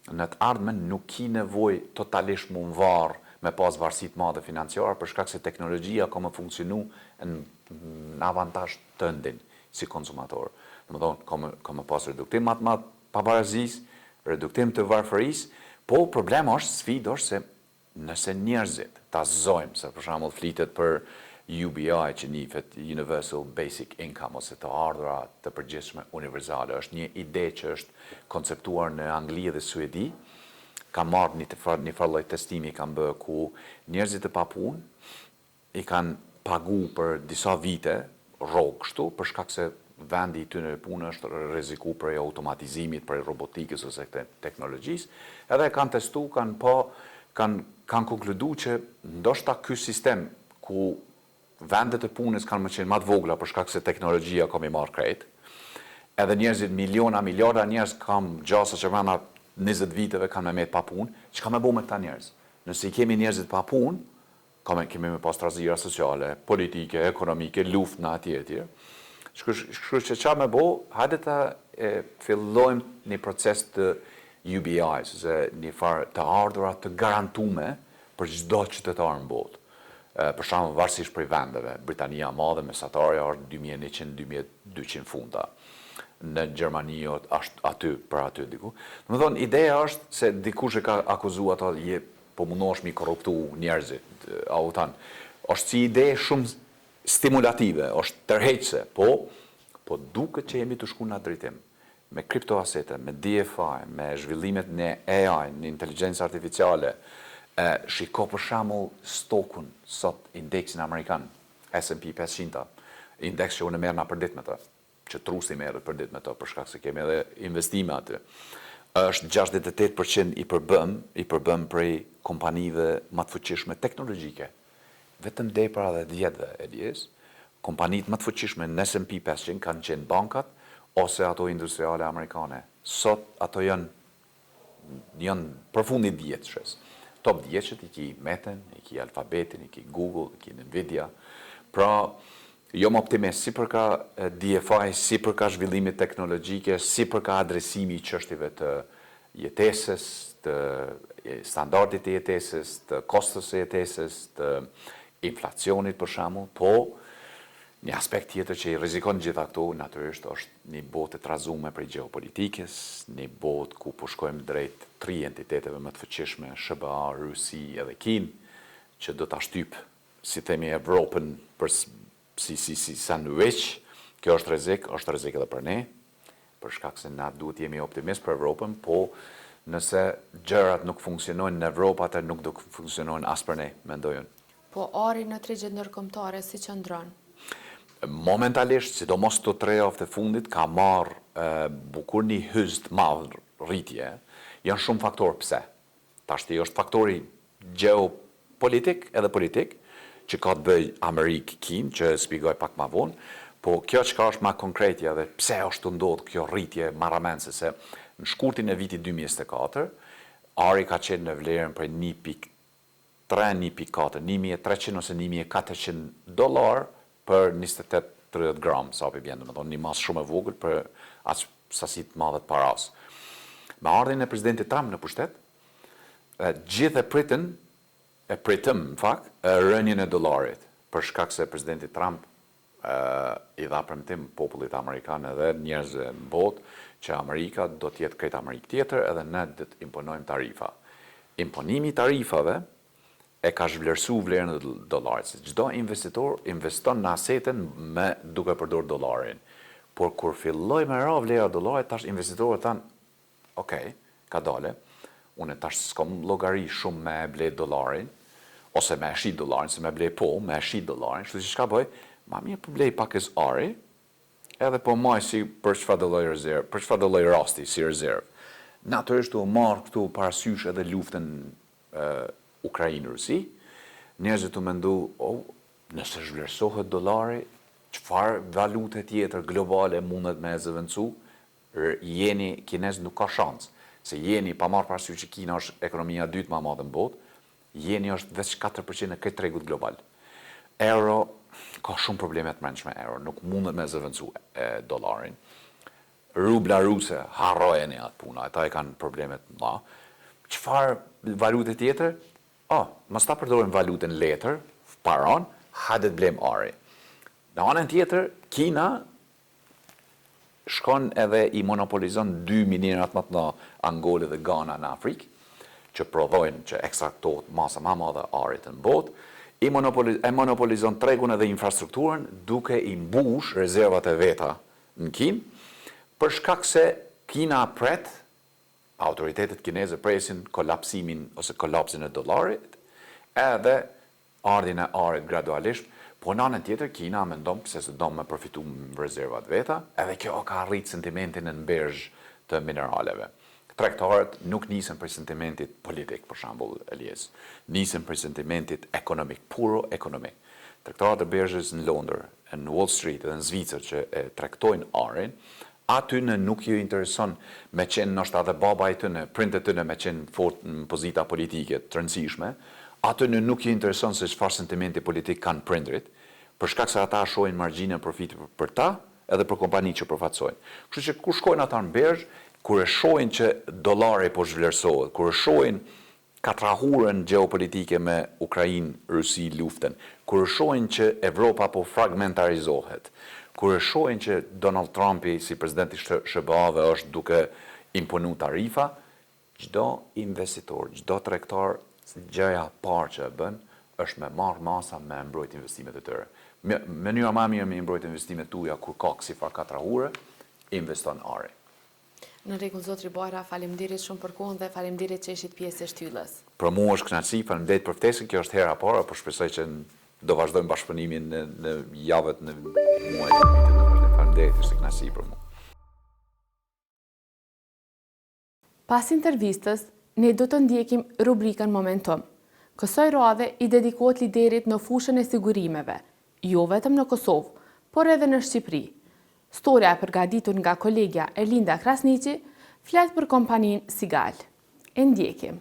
S10: në të ardhmen nuk ki nevojë totalisht më varë me pas varësit madhe financiare, për shkak se teknologjia ka më funksionu në avantazh tëndin si konsumator. Domethënë ka më pas reduktim matë pavarësisë, reduktim të varfërisë, po problema është, sfida është se nëse njerëzit ta zojmë, se për shembull flitet për UBI që njihet Universal Basic Income ose të ardhura të përgjithshme universale, është një ide që është konceptuar në Angli dhe Suedi, ka marrë një farë lloj testimi kanë bërë ku njerëzit e papunë i kanë pagu për disa vite rrogë kështu, për shkak se vendi i tyre punë është rreziku për automatizimit, për robotikës ose teknologjisë, edhe kanë testu, kanë konkludu që ndoshta ky sistem ku vendet e punës kanë më qenë më të vogla për shkak se teknologjia ka më marrë krejt, edhe njerëzit miliarda njerëz kanë gjasa që mëna 20 viteve kanë me pa punë, që ka me bo me këta njerëz? Nëse i kemi njerëzit pa punë, kemi me pas trazira sociale, politike, ekonomike, luft në atje. Shkru që qa me bo, hajde ta fillojmë një proces të UBI, se një farë të ardhurat të garantume për çdo qytetar në botë. Për shembull, varësisht prej vendeve, Britania madhe mesatarja është 2100-2200 funda. Në Gjermani është aty për aty diku. Domethënë, ideja është se dikush e ka akuzuar ato po mundohesh mi korruptu njerëzit, është si ide shumë stimulative, është tërheqëse, po duket që jemi të shku në atë drejtim. Me kriptoasete, me DeFi, me zhvillimet në AI, në inteligjencë artificiale, shiko për shembull stokun sot indeksin amerikan, S&P 500, indeks që unë merr na për ditë me të, që trusi merret për ditë me të, për shkak se kemi edhe investime aty. Është 68% i përbëm prej kompanive më të fuqishme teknologjike. Vetëm deri para 10 vjetëve, Elias, kompanitë më të fuqishme në S&P 500 kanë qenë bankat ose ato industriale amerikane. Sot ato janë përfundit vjetëshës. Top 10 i ki Meten, i ki Alphabetin, i ki Google, i ki Nvidia. Pra, jom optimist si përka DeFi, si përka zhvillimit teknologjike, si përka adresimi i çështjeve të jetesës, të standardit të jetesës, të kostës së jetesës, të inflacionit për shembull, po një aspekt tjetër që i rrezikon gjitha këto natyrisht është një botë e trazuar prej gjeopolitikës, një botë ku po shkojmë drejt 3 entiteteve më të fuqishme, SBA, Rusi edhe Kinë, që do ta shtyp, si themi, Evropën për si sandwich. Kjo është rrezik edhe për ne, për shkak se na duhet jemi optimist për Evropën, po nëse gjërat nuk funksionojnë në Evropë, atë nuk do funksionojnë as për ne, mendoj unë.
S2: Po ari në tregjet ndërkombëtare si qëndron?
S10: Momentalisht, sidomos të 3 javë të fundit, ka marrë bukur një hyz të madh rritje. Janë shumë faktorë pse. Tashti është faktori geopolitik edhe politik, që ka të bëj Amerikë-Kinë, që shpjegoj pak më vonë, po kjo çka është më konkretja dhe pse është ndodhur kjo rritje marramense, se në shkurtin e vitit 2024, ari ka qenë në vlerën për 1.3, 1.4, 1.300 ose 1.400 dollar për 28-30 gram, sa për bjendë, më thonë një masë shumë e vogël për atë sasit madhe të paras. Me ardhin e presidentit Trump në pushtet, gjithë pritëm, në fakt, rënjën e dollarit, për shkak se presidenti Trump i dha premtim popullit amerikan edhe njerëzve në botë që Amerika do të jetë krejt Amerikë tjetër edhe ne do të imponojmë tarifa. Imponimi i tarifave e ka zhvlerësu vlerën e dollarit. Çdo investitor investon në aseten duke përdorur dollarin. Por kur filloi me ra vlera e dollarit, tash investitorët thanë, "Okej, ka dale. Unë tash s'kam llogari shumë me ble dollarin ose me shit dollarin, se me ble me shit dollarin. Kështu që çka bëj? Ma mirë po blej pak as ari, edhe po maj si për çfarë do lloj rezervë, për çfarë do lloj rasti si rezervë. Natyrisht u marr këtu parasysh edhe luftën Ukrainë-Rusi, njerëzit u mendu, nëse zhvlerësohet dollari, çfarë valute tjetër globale mundet me zëvendësu? Jeni kinez nuk ka shans, se jeni pa marrë parasysh që Kina është ekonomia e dytë më e madhe në botë, jeni është veç 4% e këtë tregut global. Euro ka shumë probleme të brendshme euro, nuk mundet me zëvendësu dollarin. Rubla ruse, harrojeni atë puna, ata e kanë problemet më. Çfarë valute tjetër? Mos ta përdorim valutën letër, paron, hajde të blem ari. Në anën tjetër, Kina shkon edhe i monopolizon 2 minerat më të mëdha, Angolë dhe Ghana në Afrikë, që prodhojnë që ekstraktohet masa më e madhe arit në botë, e monopolizon tregun edhe infrastrukturën duke i mbush rezervat e veta në Kinë, për shkak se Kina pret, autoritetet kineze presin kolapsimin ose kolapsin e dollarit, edhe ardhin e arit gradualisht, po në anën tjetër Kina mendon se do me përfitu në rezervat veta, edhe kjo ka rrit sentimentin në bergj të mineraleve. Tregtarët nuk nisën për sentimentit politik, për shembull, Elias, nisën për sentimentit ekonomik, puro ekonomik. Tregtarët e bergjës në Londër, në Wall Street edhe në Zvicër që e tregtojnë arin, atyne nuk ju intereson me qenë nështë edhe baba e tëne, printet tëne me qenë fort në pozita politike të rëndësishme, atyne nuk ju intereson se çfarë sentimenti politik kanë prindrit, për shkak se ata shohin margjinën profiti për ta edhe për kompani që përfaqësojnë. Kështu që kur shkojnë ata në bergj, kur e shohin që dollari po zhvlerësohet, kur e shohin katrahurën gjeopolitike me Ukrainë, Rusi, luftën, kur e shohin që Evropa po fragmentarizohet, kur e shohin që Donald Trumpi si presidenti SBA-ve është duke imponu tarifa, çdo investitor, çdo tregtar, gjëja parë që e bën është me marrë masa me mbrojt investimet e tyre. Mënyra më e mirë me mbrojt investimet tuaja kur ka sifar katrahure, investon are.
S2: Në rregull, zotri Bajra, faleminderit shumë për kohën dhe faleminderit që ishit pjesë e shtyllës.
S10: Për mua është kënaqësi, faleminderit për ftesën, kjo është hera e parë, por shpresoj që do vazhdojmë bashkëpunimin në javët, në muajt e vitit në vazhdim. Faleminderit, është kënaqësi për mua.
S2: Pas intervistës, ne do të ndjekim rubrikën Momentum. Kësaj radhe i dedikohet liderit në fushën e sigurimeve, jo vetëm në Kosovë, por edhe në Shqipëri. Storia e përgatitur nga kolegja Erlinda Krasniqi flet për kompaninë Sigal. E ndjekim.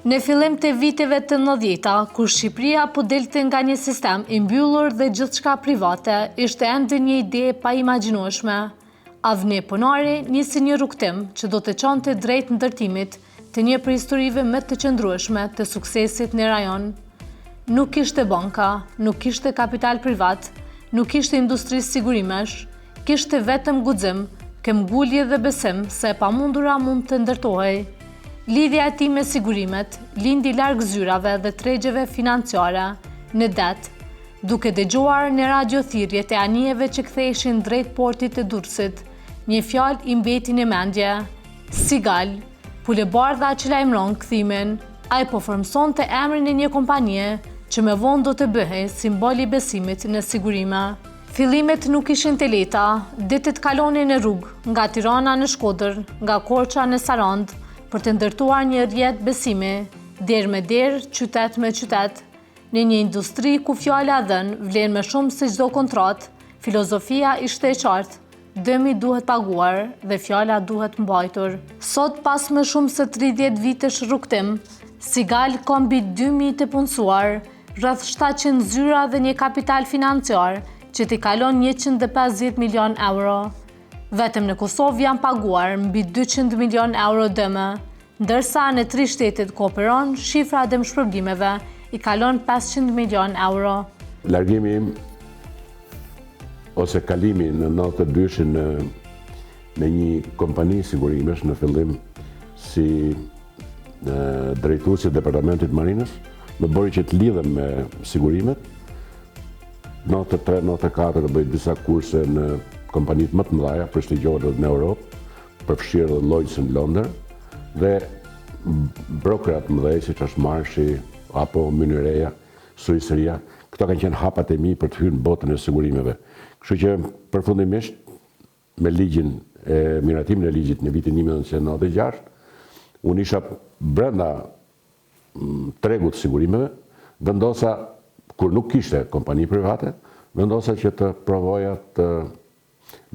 S3: Në fillim të viteve të 90-ta, kur Shqipëria po delte nga një sistem i mbyllur dhe gjithçka private, ishte ende një ide pa imagjinueshme. Avni Ponari nisi një rrugtim që do të çonte drejt ndërtimit të një prej historive më të qëndrueshme të suksesit në rajon. Nuk kishte banka, nuk kishte kapital privat, nuk kishte industri sigurimesh, kishte vetëm guxim, këmbgulje dhe besim se e pamundura mund të ndërtohej. Lidhja e tij me sigurimet lindi larg zyrave dhe tregjeve financiare në det, duke dëgjuar në radio thirrjet e anijeve që ktheheshin drejt portit të Durrësit. Një fjalë i mbeti në mendje: Sigal. Pulebardha që lajmëron kthimin, ai po formsonte emrin e një kompanie që me vonë do të bëhej simboli i besimit në sigurime. Fillimet nuk ishin të lehta, ditët kalonin në rrugë, nga Tirana në Shkodër, nga Korça në Sarand, për të ndërtuar një rrjet besimi, derë me derë, qytet me qytet. Në një industri ku fjala dhën vlen më shumë se çdo kontratë, filozofia ishte e qartë: dëmi duhet paguar dhe fjala duhet mbajtur. Sot, pas më shumë se 30 vitesh rrugtim, Sigal ka mbi 2000 të punësuar, rreth 700 zyra dhe një kapital financiar që t'i kalon 150 milion euro. Vetëm në Kosovë janë paguar mbi 200 milion euro dëme, ndërsa në 3 shtetet ku operon, shifra e dëmshpërblimeve i kalon 500 milion euro.
S11: Largimi im ose kalimi në 92-shin në një kompani sigurimesh në fillim si drejtuesi i departamentit Marinës, më bëri që të lidhem me sigurimet. 93-94 bëj disa kurse në kompanitë më të mëdha prestigjore në Europë, përfshirë dhe Lloyd's në Londër, dhe brokerat të mëdhej siç është Marshi apo Mynereja, Suiseria, këto kanë qenë hapat e mi për të hyrë në botën e sigurimeve. Kështu që përfundimisht me ligjin e miratimin e ligjit në vitin 1996, unë isha brenda tregut të sigurimeve, vendosa, kur nuk kishte kompani private, vendosa që të provoja të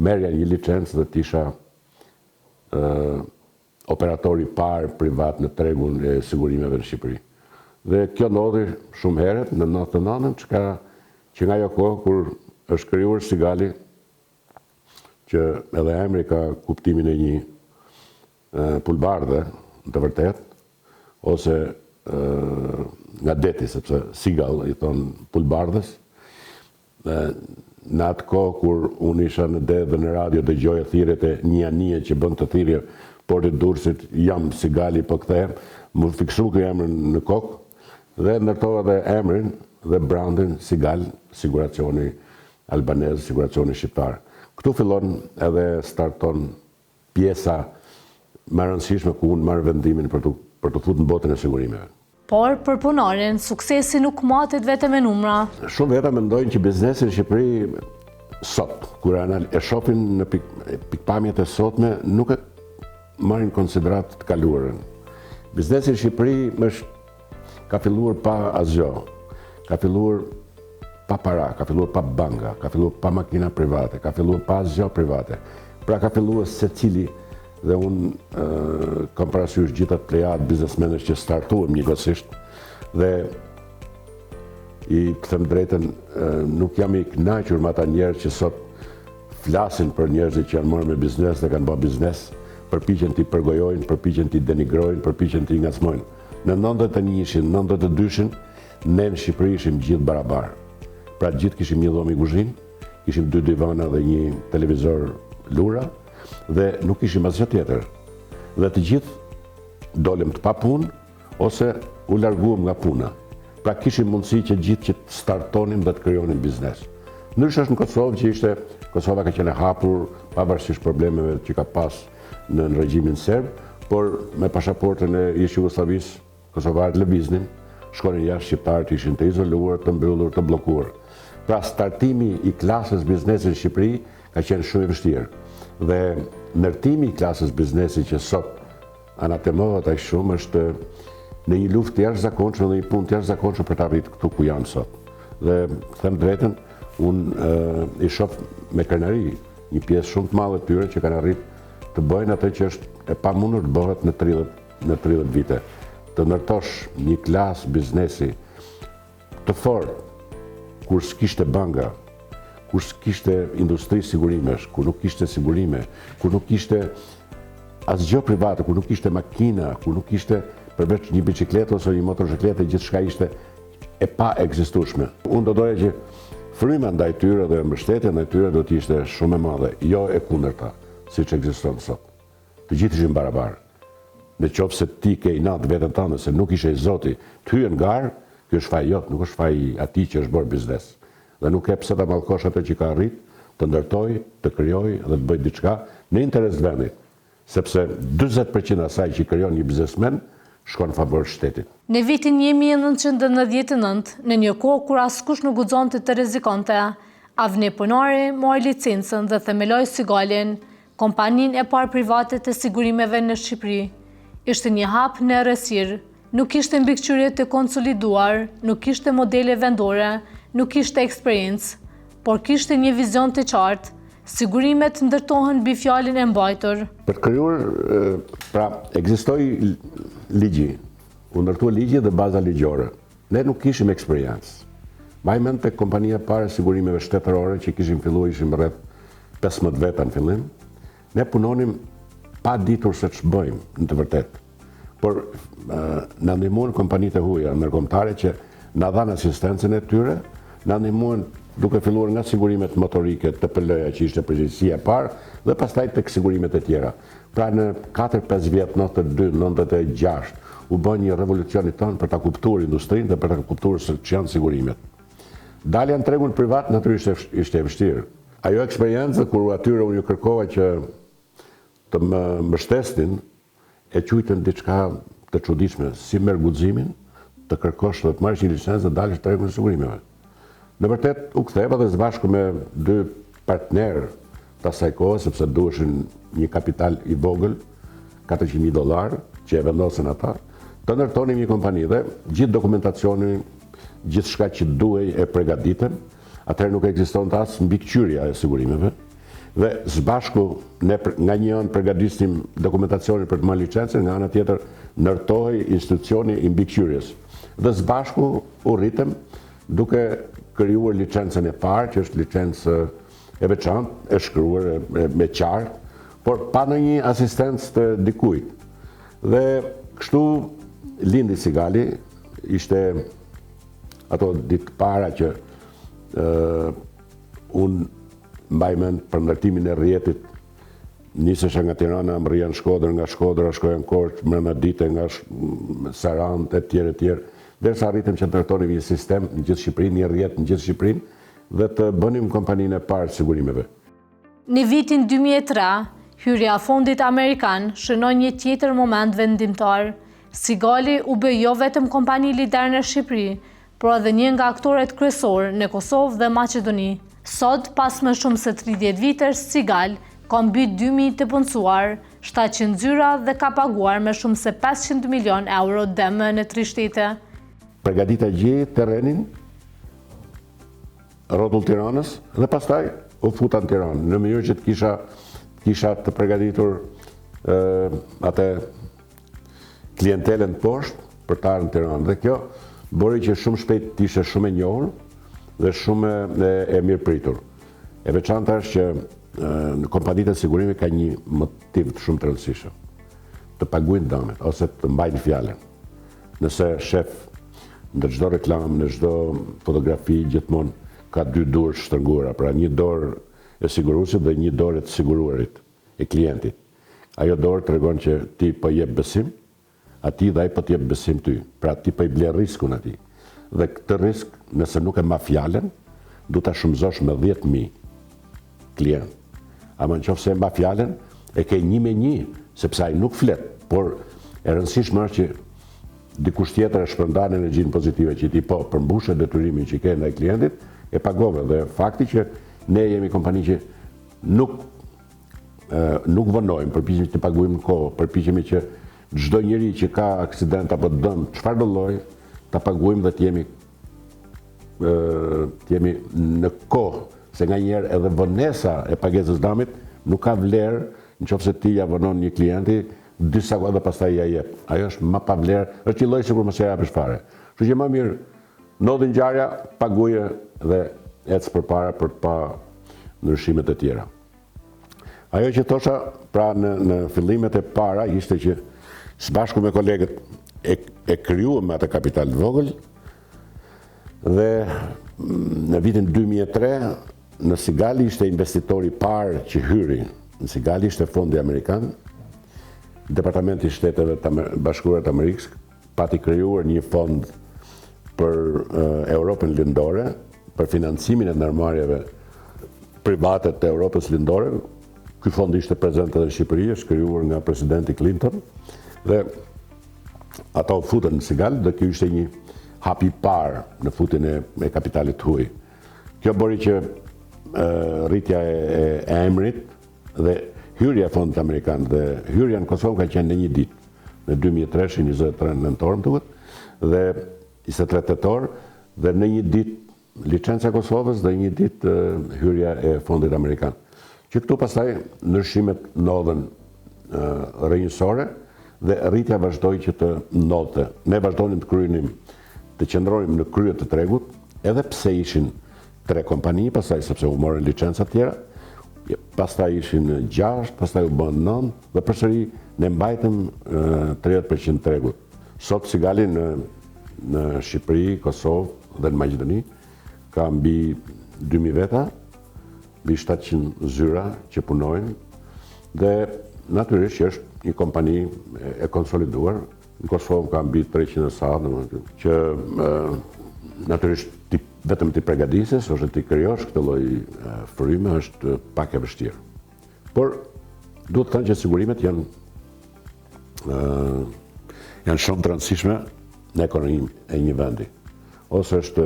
S11: merja një licencë dhe të isha operatori parë privat në tregun e sigurimeve në Shqipëri. Dhe kjo ndodhi shumë herët në 99-ën, që nga ajo kohë kur është krijuar Sigali, që edhe emri ka kuptimin e një pulbardhe, të vërtet, ose nga deti, sepse Sigal i thonë pulbardhës. Në atë kohë kur unë isha në det dhe në radio dëgjoja thirrjet e një anije që bën të thirrje portit Durrësit, jam Sigali, po kthehem, më fiksu ky emrin në kokë dhe ndërtova dhe emrin dhe brandin Sigal, siguracioni albanez, siguracioni shqiptar. Këtu fillon edhe starton pjesa më e rëndësishme ku unë marr vendimin për të futur në botën e sigurimeve.
S3: Por për punorin, suksesi nuk matet vetëm me numra.
S11: Shumë veta mendojnë që biznesi në Shqipëri sot, kur e shohin në pikpamjet e sotme, nuk e marrin konsiderat të kaluarën. Biznesi në Shqipëri ka filluar pa asgjë. ka filluar pa para, ka filluar pa banka, ka filluar pa makina private, ka filluar pa asgjë private. Pra ka filluar secili dhe unë kam parasysh gjithat plejat biznesmenës që startuam njëkohësisht dhe i them drejtën, nuk jam i kënaqur me ata njerëz që sot flasin për njerëzit që janë marrë me biznes dhe kanë bërë biznes, përpiqen t'i përgojojnë, përpiqen t'i denigrojnë, përpiqen t'i ngacmojnë. Në 91-shin, 92-shin, ne në Shqipëri ishim gjithë barabarë. Pra gjithë kishim një dhomë kuzhinë, kishim 2 divana dhe një televizor lura dhe nuk kishim asgjë tjetër. Dhe të gjithë dolem të pa punë ose u larguam nga puna. Pra kishim mundësi që gjithë që të startonim dhe të krijonim biznes. Ndryshe është në Kosovë që ishte, Kosova ka qenë e hapur, pavarësisht problemeve që ka pas në regjimin serb, por me pasaportën e ish Jugosllavisë, kosovarët lëviznin, shkonin jashtë, shqiptarët ishin të izoluar, të mbyllur, të bllokuar. Pra startimi i klasës biznesit në Shqipëri ka qenë shumë i vështirë. Dhe ndërtimi i klasës biznesit që sot anatemohet aq shumë është në një luftë të jashtëzakonshme dhe një punë të jashtëzakonshme për të arritur këtu ku jam sot. Dhe them drejtën, unë i shoh me krenari një pjesë shumë të madhe të tyre që kanë arritur të bëjnë atë që është e pamundur të bëhet në 30 vite. Të ndërtosh një klasë biznesi të fortë, kur s'kishte banka, kur s'kishte industri sigurimesh, kur nuk kishte sigurime, kur nuk kishte asgjë private, kur nuk kishte makina, kur nuk kishte përveç një bicikletë ose një motorcikletë, gjithçka ishte e pa ekzistueshme. Unë do doja që fryma ndaj tyre dhe mbështetja ndaj tyre do të ishte shumë e madhe, jo e kundërta, siç ekziston sot. Të gjithë ishin barabarë. Në qoftë se ti ke inat veten tënde se nuk ishe i Zoti, të hyen garë, ky është faji jot, nuk është faji atij që është bërë biznes. Dhe nuk e pse ta mallkosh atë që ka arrit, të ndërtoj, të krijoj dhe të bëj diçka në interes të vendit, sepse 40% asaj që krijon një biznesmen shkon në favor shtetit.
S3: Në vitin 1999, në një kohë kur askush nuk guxonte të rrezikonte, Avni Punari mori licencën dhe themeloi Sigalin, kompaninë e parë private të sigurimeve në Shqipëri. Ishte një hap në errësirë, nuk kishte mbikëqyrje të konsoliduar, nuk kishte modele vendore, nuk kishte eksperiencë, por kishte një vizion të qartë. Sigurimet ndërtohen mbi fjalën e mbajtur.
S11: Për të krijuar, pra, ekzistoi ligji, u ndërtua ligji dhe baza ligjore. Ne nuk kishim eksperiencë. Mbaj mend tek kompania e parë e sigurimeve shtetërore që kishim filluar, ishim rreth 15 veta në fillim. Ne punonim pa ditur se ç'bëjmë në të vërtetë. Por na ndihmuan kompanitë e huaja ndërkombëtare që na dhanë asistencën e tyre, na ndihmuan duke filluar nga sigurimet motorike të PL-ja që ishte përgjegjësia e parë dhe pastaj tek sigurimet e tjera. Pra në 4-5 vjet, 92, 96, u bën një revolucion i tonë për ta kuptuar industrinë dhe për ta kuptuar se ç'janë sigurimet. Dalja në tregun privat natyrisht ishte e vështirë. Ajo eksperiencë kur atyre unë ju kërkova që të më mbështesnin, e quajtën diçka të çuditshme, si merr guximin të kërkosh dhe të marrësh një licencë dhe dalësh tregun e sigurimeve. Në vërtet u ktheva dhe së bashku me 2 partnerë të asaj kohe, sepse duheshin një kapital i vogël, $400,000 që e vendosën ata, të ndërtonim një kompani dhe gjithë dokumentacioni, gjithçka që duhej e përgatitën. Atëherë nuk ekzistonte as mbikëqyrja e sigurimeve. Dhe së bashku ne nga një anë përgatisnim dokumentacionin për të marrë licencën, nga ana tjetër ndërtohej institucioni i mbikëqyrjes. Dhe së bashku u rritëm duke krijuar licencën e parë, që është licencë e veçantë, e shkruar me qartë, por pa ndonjë asistencë të dikujt. Dhe kështu lindi Sigali, ishte ato ditë para që unë mbaj mend për ndërtimin e rrjetit, nisesha nga Tirana, më rria në Shkodër, nga Shkodra shkoja në Korçë, mbrëmja dite nga Sarandë e tjerë, derisa arritëm që ndërtonim një sistem në gjithë Shqipërinë, një rrjet në gjithë Shqipërinë dhe të bënim kompaninë e parë sigurimeve.
S3: Në vitin 2003, hyrja e fondit amerikan shënoi një tjetër moment vendimtar. Sigali u bë jo vetëm kompani lider në Shqipëri, por edhe një nga aktorët kryesorë në Kosovë dhe Maqedoni. Sot, pas më shumë se 30 vitesh, Sigal ka mbi 2.000 të punësuar, 700 zyra dhe ka paguar me shumë se 500 milion euro dëmë në 3 shtete.
S11: Përgatita gjej terrenin, rrotull Tiranës dhe pastaj u futa në Tiranë, në mënyrë që të kisha të përgatitur atë klientelën poshtë për të ardhur në Tiranë. Dhe kjo bëri që shumë shpejt të ishte shumë e njohur dhe shumë e mirëpritur. E veçanta është që në kompanitë e sigurimit ka një motiv të shumë të rëndësishëm, të paguajnë damet ose të mbajnë fjalën. Nëse shef në çdo reklam, në çdo fotografi gjithmonë ka dy dorë shtrënguara, pra një dorë e siguruesit dhe një dorë e të siguruarit, e klientit. Ajo dorë tregon që ti po jep besim atij dhe ai po të jep besim ty. Pra ti po i ble riskun atij. Dhe këtë risk, nëse nuk e ma fjalën, du ta shumëzosh me 10.000 klient. Ama nëse e mba fjalën, e ke 1-1, sepse ai nuk flet, por e rëndësishme është që dikush tjetër e shpërndan energjinë pozitive që ti po përmbushe detyrimin që ke ndaj klientit, e pagove. Dhe fakti që ne jemi kompani që nuk vonojmë, përpiqemi të paguajmë në kohë, përpiqemi që çdo njeri që ka aksident apo dëm, çfarë do lloji, ta paguajmë dhe të jemi në kohë, se nganjëherë edhe vonesa e pagesës dëmit nuk ka vlerë nëse ti ja vonon një klienti 2 sekonda dhe pastaj ja jep. Ajo është më pa vlerë, është një lloj sikur mos e japësh fare. Kështu që më mirë ndodhi ngjarja, paguaje dhe ec përpara për të pa ndryshimet e tjera. Ajo që thosha pra në fillimet e para ishte që së bashku me kolegët e krijuam atë kapital të vogël dhe në vitin 2003 në Sigali ishte investitori i parë që hyri. Në Sigali ishte Fondi Amerikan, Departamenti i Shteteve të Bashkuara të Amerikës pati krijuar një fond për Europën Lindore, për financimin e ndërmarrjeve private të Europës Lindore. Ky fond ishte prezent edhe në Shqipëri, është krijuar nga presidenti Clinton dhe ata u futën në Sigal dhe ky ishte një hap i parë në futjen e kapitalit huaj. Kjo bëri që rritja e emrit dhe hyrja e Fondit Amerikan dhe hyrja në Kosovë ka qenë në një ditë, në 2003, 23 nëntor më duket, dhe 23 tetor, dhe në një ditë licenca e Kosovës dhe një ditë hyrja e Fondit Amerikan. Që këtu pastaj ndryshimet ndodhen rrënjësore dhe rritja vazhdoi që të ndodhte. Ne vazhdonim të kryenim, të qëndronim në krye të tregut, edhe pse ishin 3 kompani, pastaj sepse u morën licenca të tjera, pastaj ishin 6, pastaj u bën 9 dhe përsëri ne mbajtëm 30% tregut. Sot Sigali në Shqipëri, Kosovë dhe në Maqedoni ka mbi 2000 veta, mbi 700 zyra që punojnë dhe natyrisht është një kompani e konsoliduar. Në Kosovë ka mbi 300 sa, që natyrisht vetëm ti përgatises ose ti krijosh këtë lloj fryme është pak e vështirë. Por duhet të thënë që sigurimet janë shumë të rëndësishme në ekonominë e një vendi. Ose është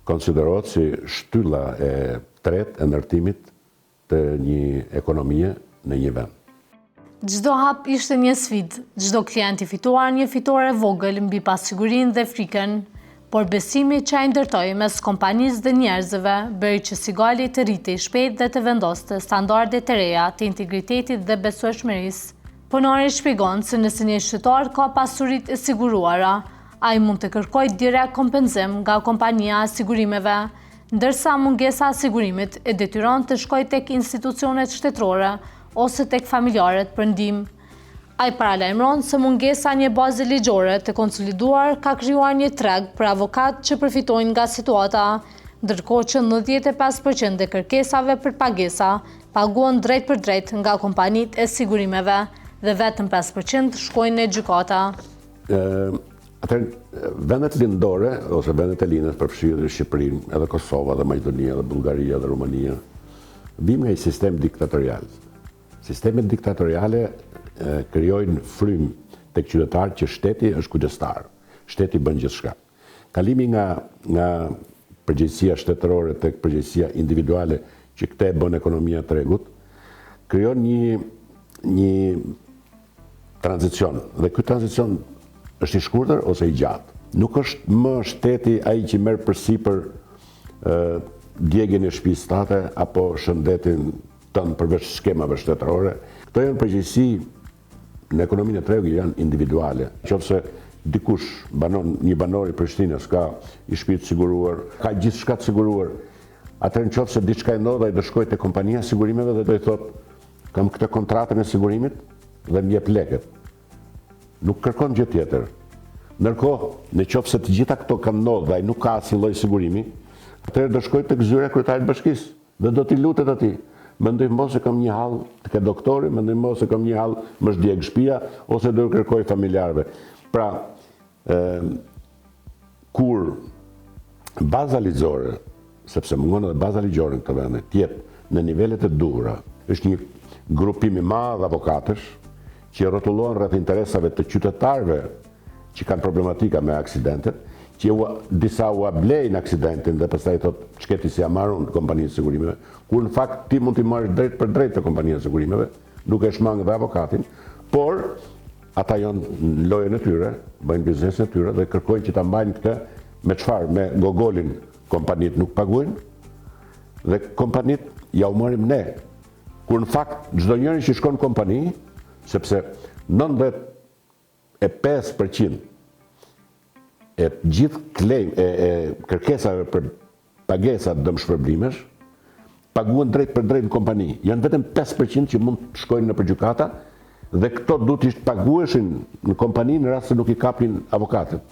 S11: konsiderohet si shtylla e tretë e ndërtimit të një ekonomie në një vend.
S3: Çdo hap ishte një sfidë, çdo klient i fituar një fitore vogël mbi pasigurinë dhe frikën, por besimi që ai ndërtoi mes kompanisë dhe njerëzve bëri që Sigali të rritej shpejt dhe të vendoste standarde të reja të integritetit dhe besueshmërisë. Punori shpjegon se nëse një shtetër ka pasuritë e siguruara, ai mund të kërkojë direkt kompenzim nga kompania e sigurimeve, ndërsa mungesa e sigurimit e detyron të shkojë tek institucionet shtetërore ose tek familjarët për ndihmë. Ai paralajmëron se mungesa një baze ligjore të konsoliduar ka krijuar një treg për avokat që përfitojnë nga situata, ndërkohë që 95% e kërkesave për pagesa paguhen drejt për drejt nga kompanitë e sigurimeve dhe vetëm 5% shkojnë në gjykata.
S11: Vendet lindore ose vendet e linës përfshirë dhe Shqipërinë, edhe Kosova, edhe Maqedonia, edhe Bullgaria, edhe Rumania, vim nga një sistem diktatorial. Sistemet diktatoriale krijojnë frymë tek qytetarët që shteti është kujdestar. Shteti bën gjithçka. Kalimi nga përgjegjësia shtetërore tek përgjegjësia individuale që këtë e bën ekonomia e tregut, krijon një tranzicion. Dhe ky tranzicion është i shkurtër ose i gjatë. Nuk është më shteti ai që merr përsipër djegjen e shtëpisë tate apo shëndetin tënë përveç skemave shtetërore. Këto janë përgjegjësi në ekonominë e tregut janë individuale. Nëse dikush një banor i Prishtinës ka i shtëpi të siguruar, ka gjithçka të siguruar, atëherë nëse diçka e ndodh ai do shkojë te kompania e sigurimeve dhe do i thotë kam këtë kontratën e sigurimit dhe më jep lekët. Nuk kërkon gjë tjetër. Ndërkohë, nëse të gjitha këto kanë ndodhur dhe ai nuk ka asnjë lloj sigurimi, atëherë do shkojë tek zyra e kryetarit të bashkisë dhe do t'i lutet atij. Më ndihmo se kam një hall tek doktori, më ndihmo se kam një hall më zhdjeg shtëpia ose do kërkoj familjarëve. Pra, kur baza ligjore, sepse mungon edhe baza ligjore në këtë vend, të jetë në nivelet e duhura, është një grupim i madh avokatësh që rrotullohen rreth interesave të qytetarëve që kanë problematika me aksidentet, që disa u ablejnë aksidentin dhe pastaj thotë çketi si ja marrun kompaninë e sigurimeve, kur në fakt ti mund t'i marrësh drejt për drejt te kompania e sigurimeve, nuk e shmang dhe avokatin, por ata janë në lojën e tyre, bëjnë biznesin e tyre dhe kërkojnë që ta mbajnë këtë me çfarë, me gogolin kompanitë nuk paguajnë dhe kompanitë ja u marrim ne. Kur në fakt çdo njeri që shkon në kompani, sepse 95% e gjithë kërkesave për pagesa dëmshpërblimesh paguhen drejt për drejt në kompani. Janë vetëm 5% që mund të shkojnë në gjykata dhe këto duhet të paguheshin në kompani në rast se nuk i kapin avokatët.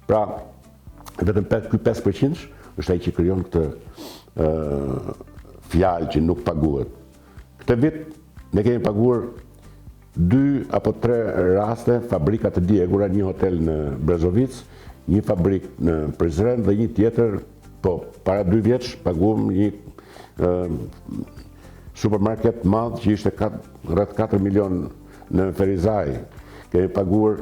S11: Pra, vetëm 5% është ai që krijon këtë fjalë që nuk paguhet. Këtë vit ne kemi paguar 2 apo 3 raste fabrika të djegura, një hotel në Brezovic, një fabrik në Prizren dhe një tjetër, para 2 vjeç paguam një supermarket madh që ishte rreth 4 milion në Ferizaj. Kemi paguar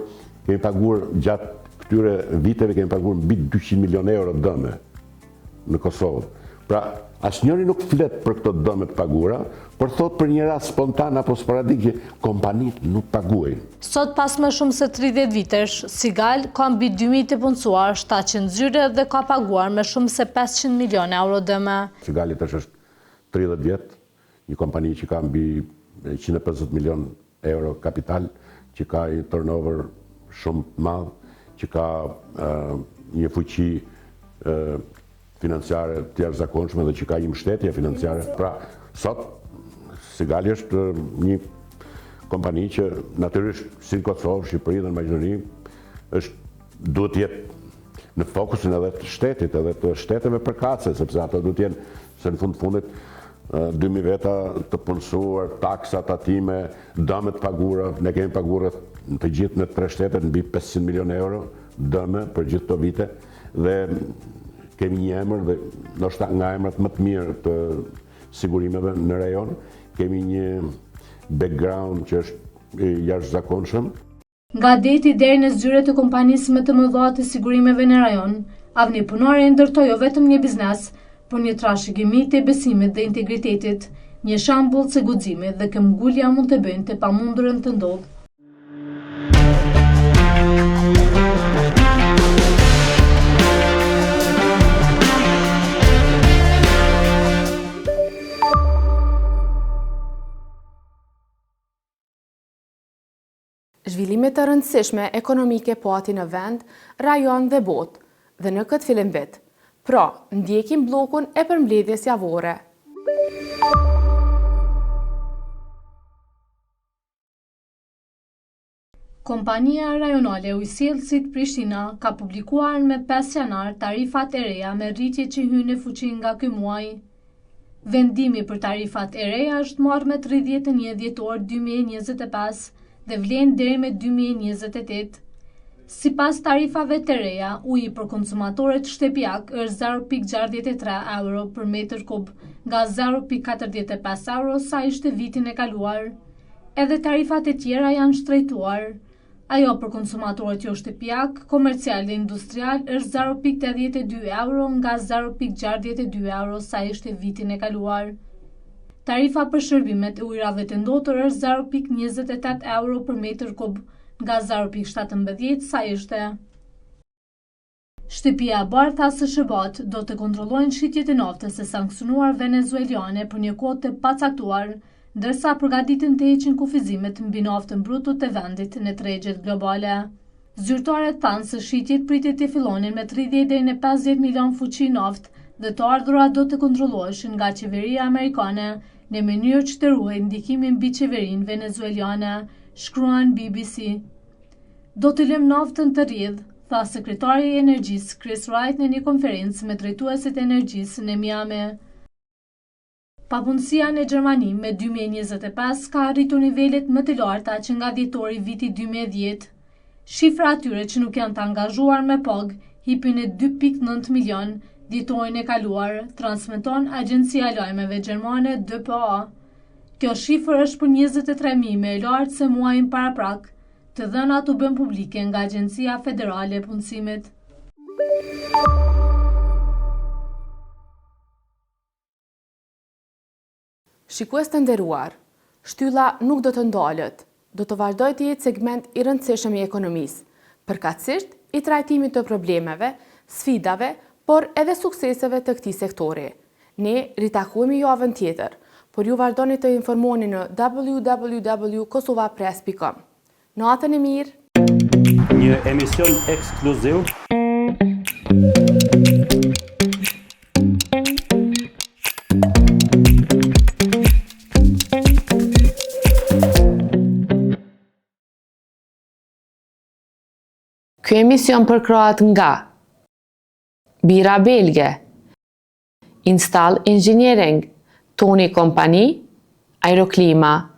S11: gjatë këtyre viteve kemi paguar mbi 200 milion euro dëme në Kosovë. Pra, asnjëri nuk flet për këto dëme të paguara, por thot për një rast spontan apo sporadik që kompanitë nuk paguajnë.
S3: Sot pas më shumë se 30 vitesh, Sigal ka mbi 2000 të punësuar, 700 zyre dhe ka paguar me shumë se 500 milion euro dëme.
S11: Sigali tash është 30 vjet, një kompani që ka mbi 150 milion euro kapital, që ka një turnover shumë të madh, që ka një fuqi financiare të jashtëzakonshme dhe që ka një mbështetje financiare. Pra, sot Sigali është një kompani që natyrisht si në Kosovë, Shqipëri dhe në Maqedoni duhet të jetë në fokusin edhe të shtetit, edhe të shteteve përkatëse, sepse ato duhet të jenë se në fundit 2000 veta të punësuar, taksa, tatime, dëme të paguara. Ne kemi paguar të gjithë në 3 shtetet mbi 500 milion euro dëme për gjithë këto vite dhe kemi një emër dhe ndoshta nga emrat më të mirë të sigurimeve në rajon, kemi një background që është jashtëzakonshëm.
S3: Nga deti deri në zyret e kompanisë më të mëdha të sigurimeve në rajon, Avni Punari ndërtoi jo vetëm një biznes, por një trashëgimi të besimit dhe integritetit, një shembull se guximi dhe këmbgulja mund të bëjnë të pamundurën të ndodhë.
S2: Zhvillimet të rëndësishme ekonomike pati në vend, rajon dhe botë, dhe në këtë fillimvit. Pra, ndjekim bllokun e përmbledhjes javore.
S3: Kompania rajonale Ujësjellësit Prishtina ka publikuar me 5 janar tarifat e reja me rritje që hynë në fuqi nga ky muaj. Vendimi për tarifat e reja është marrë me 31 dhjetor 2025 dhe vlen deri me 2028. Sipas tarifave të reja, uji për konsumatorët shtëpiak është 0.63 euro për metër kub, nga 0.45 euro sa ishte vitin e kaluar. Edhe tarifat e tjera janë shtrejtuar. Ajo për konsumatorët jo shtëpiak, komercial dhe industrial është 0.82 euro nga 0.62 euro sa ishte vitin e kaluar. Tarifa për shërbimet e ujrave të ndotur është 0.28 euro për metër kub, nga 0.17 sa ishte. Shtëpia e Bardhë tha se SHBA-t do të kontrollojnë shitjet e naftës e sankcionuar venezuelane për një kohë të pacaktuar, ndërsa përgatiten të heqin kufizimet mbi naftën bruto të vendit në tregjet globale. Zyrtarët thanë se shitjet pritet të fillonin me 30 deri në 50 milion fuqi naftë dhe të ardhurat do të kontrolloheshin nga qeveria amerikane në mënyrë që të ruajë ndikimin mbi qeverinë venezuelane, shkruan BBC. Do të lëm naftën të rridhë, tha sekretari i energjisë Chris Wright në një konferencë me drejtuesit e energjisë në Miami. Papunësia në Gjermani me 2025 ka arritur nivelet më të larta që nga dhjetori vitit 2010. Shifra atyre që nuk janë të angazhuar me pagë hipin e 2.9 milion dhjetorin e kaluar, transmeton Agjencia e Lajmeve Gjermane DPA. Kjo shifër është për 23.000 më e lartë se muajin paraprak. Të dhënat u bën publike nga Agjencia Federale e Punësimit.
S2: Shikues të nderuar, shtylla nuk do të ndalët, do të vazhdoj të jetë segment i rëndësishëm i ekonomisë, përkatësisht i trajtimit të problemeve, sfidave, por edhe sukseseve të këtij sektori. Ne ritakohemi javën tjetër, por ju vazhdoni të informoni në www.kosovapress.com. Natën e mirë!
S1: Një emision ekskluziv
S2: Ky emision përkrohet nga Bira Belge, Install Engineering, Toni Kompani, Aeroklima,